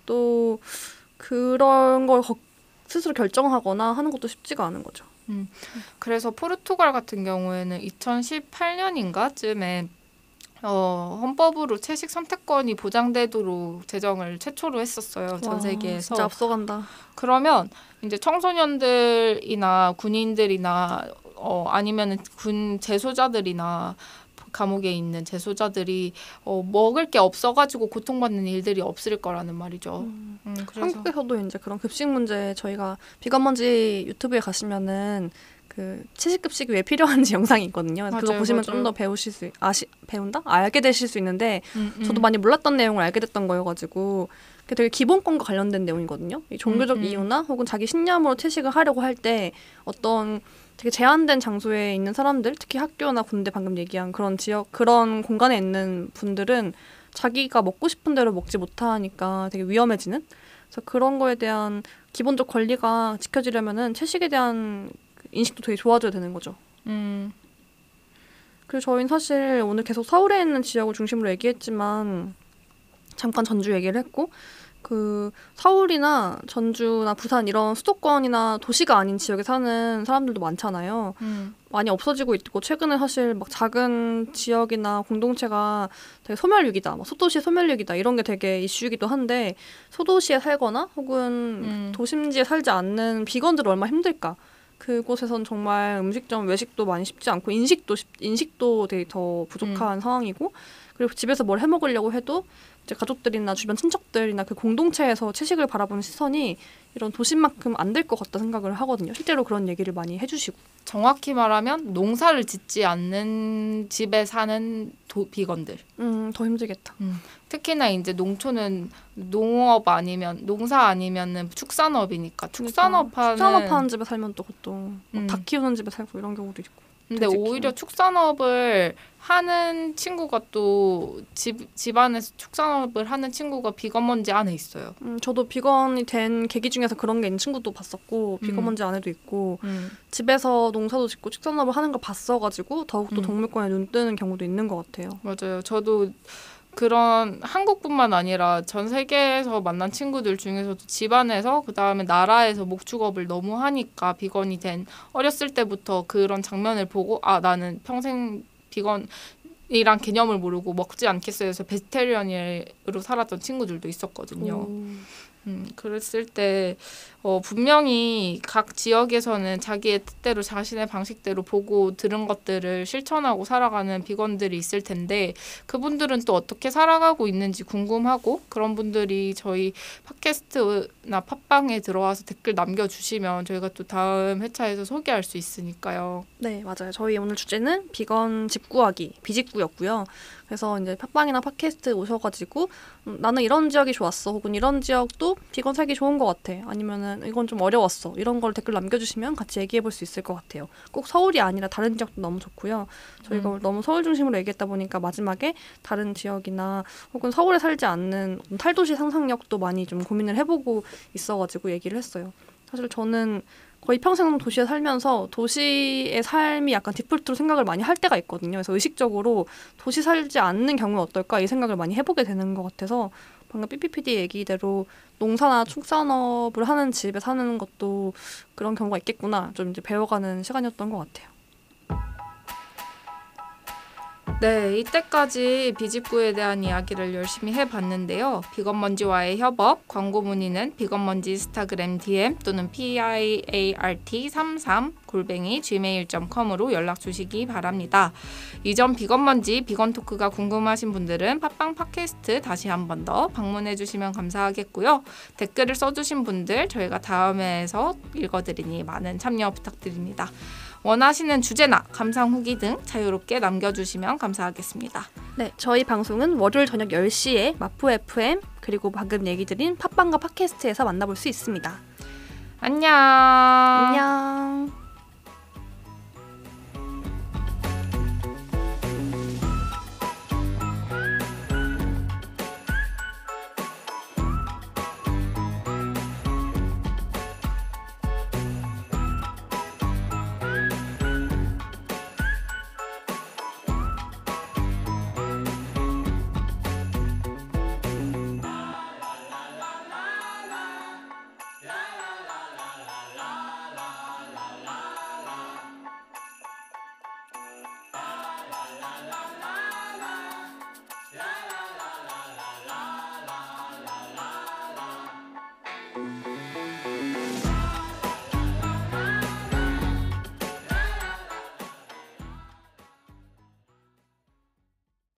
또 그런 걸 스스로 결정하거나 하는 것도 쉽지가 않은 거죠.
그래서 포르투갈 같은 경우에는 2018년인가쯤에 헌법으로 채식 선택권이 보장되도록 제정을 최초로 했었어요. 전 세계에서.
진짜 앞서간다.
그러면 이제 청소년들이나 군인들이나 아니면은 군 재소자들이나 감옥에 있는 재소자들이 먹을 게 없어가지고 고통받는 일들이 없을 거라는 말이죠. 그래서.
한국에서도 이제 그런 급식 문제 저희가 비건먼지 유튜브에 가시면은 그 채식급식이 왜 필요한지 영상이 있거든요. 그래서 그거 보시면 좀 더 배우실 알게 되실 수 있는데 저도 많이 몰랐던 내용을 알게 됐던 거여가지고 그게 되게 기본권과 관련된 내용이거든요. 이 종교적 이유나 혹은 자기 신념으로 채식을 하려고 할 때 어떤 되게 제한된 장소에 있는 사람들, 특히 학교나 군대 방금 얘기한 그런 지역, 그런 공간에 있는 분들은 자기가 먹고 싶은 대로 먹지 못하니까 되게 위험해지는. 그래서 그런 거에 대한 기본적 권리가 지켜지려면은 채식에 대한 인식도 되게 좋아져야 되는 거죠. 그리고 저희는 사실 오늘 계속 서울에 있는 지역을 중심으로 얘기했지만 잠깐 전주 얘기를 했고 그 서울이나 전주나 부산 이런 수도권이나 도시가 아닌 지역에 사는 사람들도 많잖아요. 많이 없어지고 있고 최근에 사실 막 작은 지역이나 공동체가 되게 소멸위기다, 막 소도시 소멸위기다 이런 게 되게 이슈이기도 한데 소도시에 살거나 혹은 도심지에 살지 않는 비건들 얼마나 힘들까. 그곳에선 정말 음식점 외식도 많이 쉽지 않고 인식도 되게 더 부족한 상황이고 그리고 집에서 뭘 해먹으려고 해도 이제 가족들이나 주변 친척들이나 그 공동체에서 채식을 바라보는 시선이 이런 도심만큼 안 될 것 같다 생각을 하거든요. 실제로 그런 얘기를 많이 해주시고.
정확히 말하면 농사를 짓지 않는 집에 사는 비건들.
더 힘들겠다.
특히나 이제 농촌은 농업 아니면 농사 아니면은 축산업이니까
축산업하는 집에 살면 또 그것도 닭 키우는 집에 살고 이런 경우도 있고.
근데 오히려 축산업을 하는 친구가 또 집안에서 축산업을 하는 친구가 비건 먼지 안에 있어요.
저도 비건이 된 계기 중에서 그런 게 있는 친구도 봤었고 비건 먼지 안에도 있고 집에서 농사도 짓고 축산업을 하는 걸 봤어가지고 더욱더 동물권에 눈 뜨는 경우도 있는 것 같아요.
맞아요. 저도 그런 한국뿐만 아니라 전 세계에서 만난 친구들 중에서도 집안에서 그다음에 나라에서 목축업을 너무 하니까 비건이 된 어렸을 때부터 그런 장면을 보고 아 나는 평생 비건이란 개념을 모르고 먹지 않겠어요 해서 베지테리언으로 살았던 친구들도 있었거든요. 그랬을 때 분명히 각 지역에서는 자기의 뜻대로 자신의 방식대로 보고 들은 것들을 실천하고 살아가는 비건들이 있을 텐데 그분들은 또 어떻게 살아가고 있는지 궁금하고 그런 분들이 저희 팟캐스트나 팟빵에 들어와서 댓글 남겨주시면 저희가 또 다음 회차에서 소개할 수 있으니까요.
네, 맞아요. 저희 오늘 주제는 비건 집 구하기, 비집구였고요. 그래서 이제 팟빵이나 팟캐스트 오셔가지고 나는 이런 지역이 좋았어 혹은 이런 지역도 비건 살기 좋은 것 같아 아니면은 이건 좀 어려웠어 이런 걸 댓글 남겨주시면 같이 얘기해볼 수 있을 것 같아요. 꼭 서울이 아니라 다른 지역도 너무 좋고요. 저희가 너무 서울 중심으로 얘기했다 보니까 마지막에 다른 지역이나 혹은 서울에 살지 않는 탈도시 상상력도 많이 좀 고민을 해보고 있어가지고 얘기를 했어요. 사실 저는 거의 평생 도시에 살면서 도시의 삶이 약간 디폴트로 생각을 많이 할 때가 있거든요. 그래서 의식적으로 도시 살지 않는 경우는 어떨까 이 생각을 많이 해보게 되는 것 같아서 방금 삐삐PD 얘기대로 농사나 축산업을 하는 집에 사는 것도 그런 경우가 있겠구나 좀 이제 배워가는 시간이었던 것 같아요.
네, 이때까지 비집구에 대한 이야기를 열심히 해봤는데요. 비건먼지와의 협업, 광고 문의는 비건먼지 인스타그램 DM 또는 piart33@gmail.com으로 연락 주시기 바랍니다. 이전 비건먼지, 비건토크가 궁금하신 분들은 팟빵 팟캐스트 다시 한 번 더 방문해 주시면 감사하겠고요. 댓글을 써주신 분들 저희가 다음 회에서 읽어드리니 많은 참여 부탁드립니다. 원하시는 주제나 감상 후기 등 자유롭게 남겨주시면 감사하겠습니다.
네, 저희 방송은 월요일 저녁 10시에 마프 FM 그리고 방금 얘기 드린 팟빵과 팟캐스트에서 만나볼 수 있습니다.
안녕.
안녕.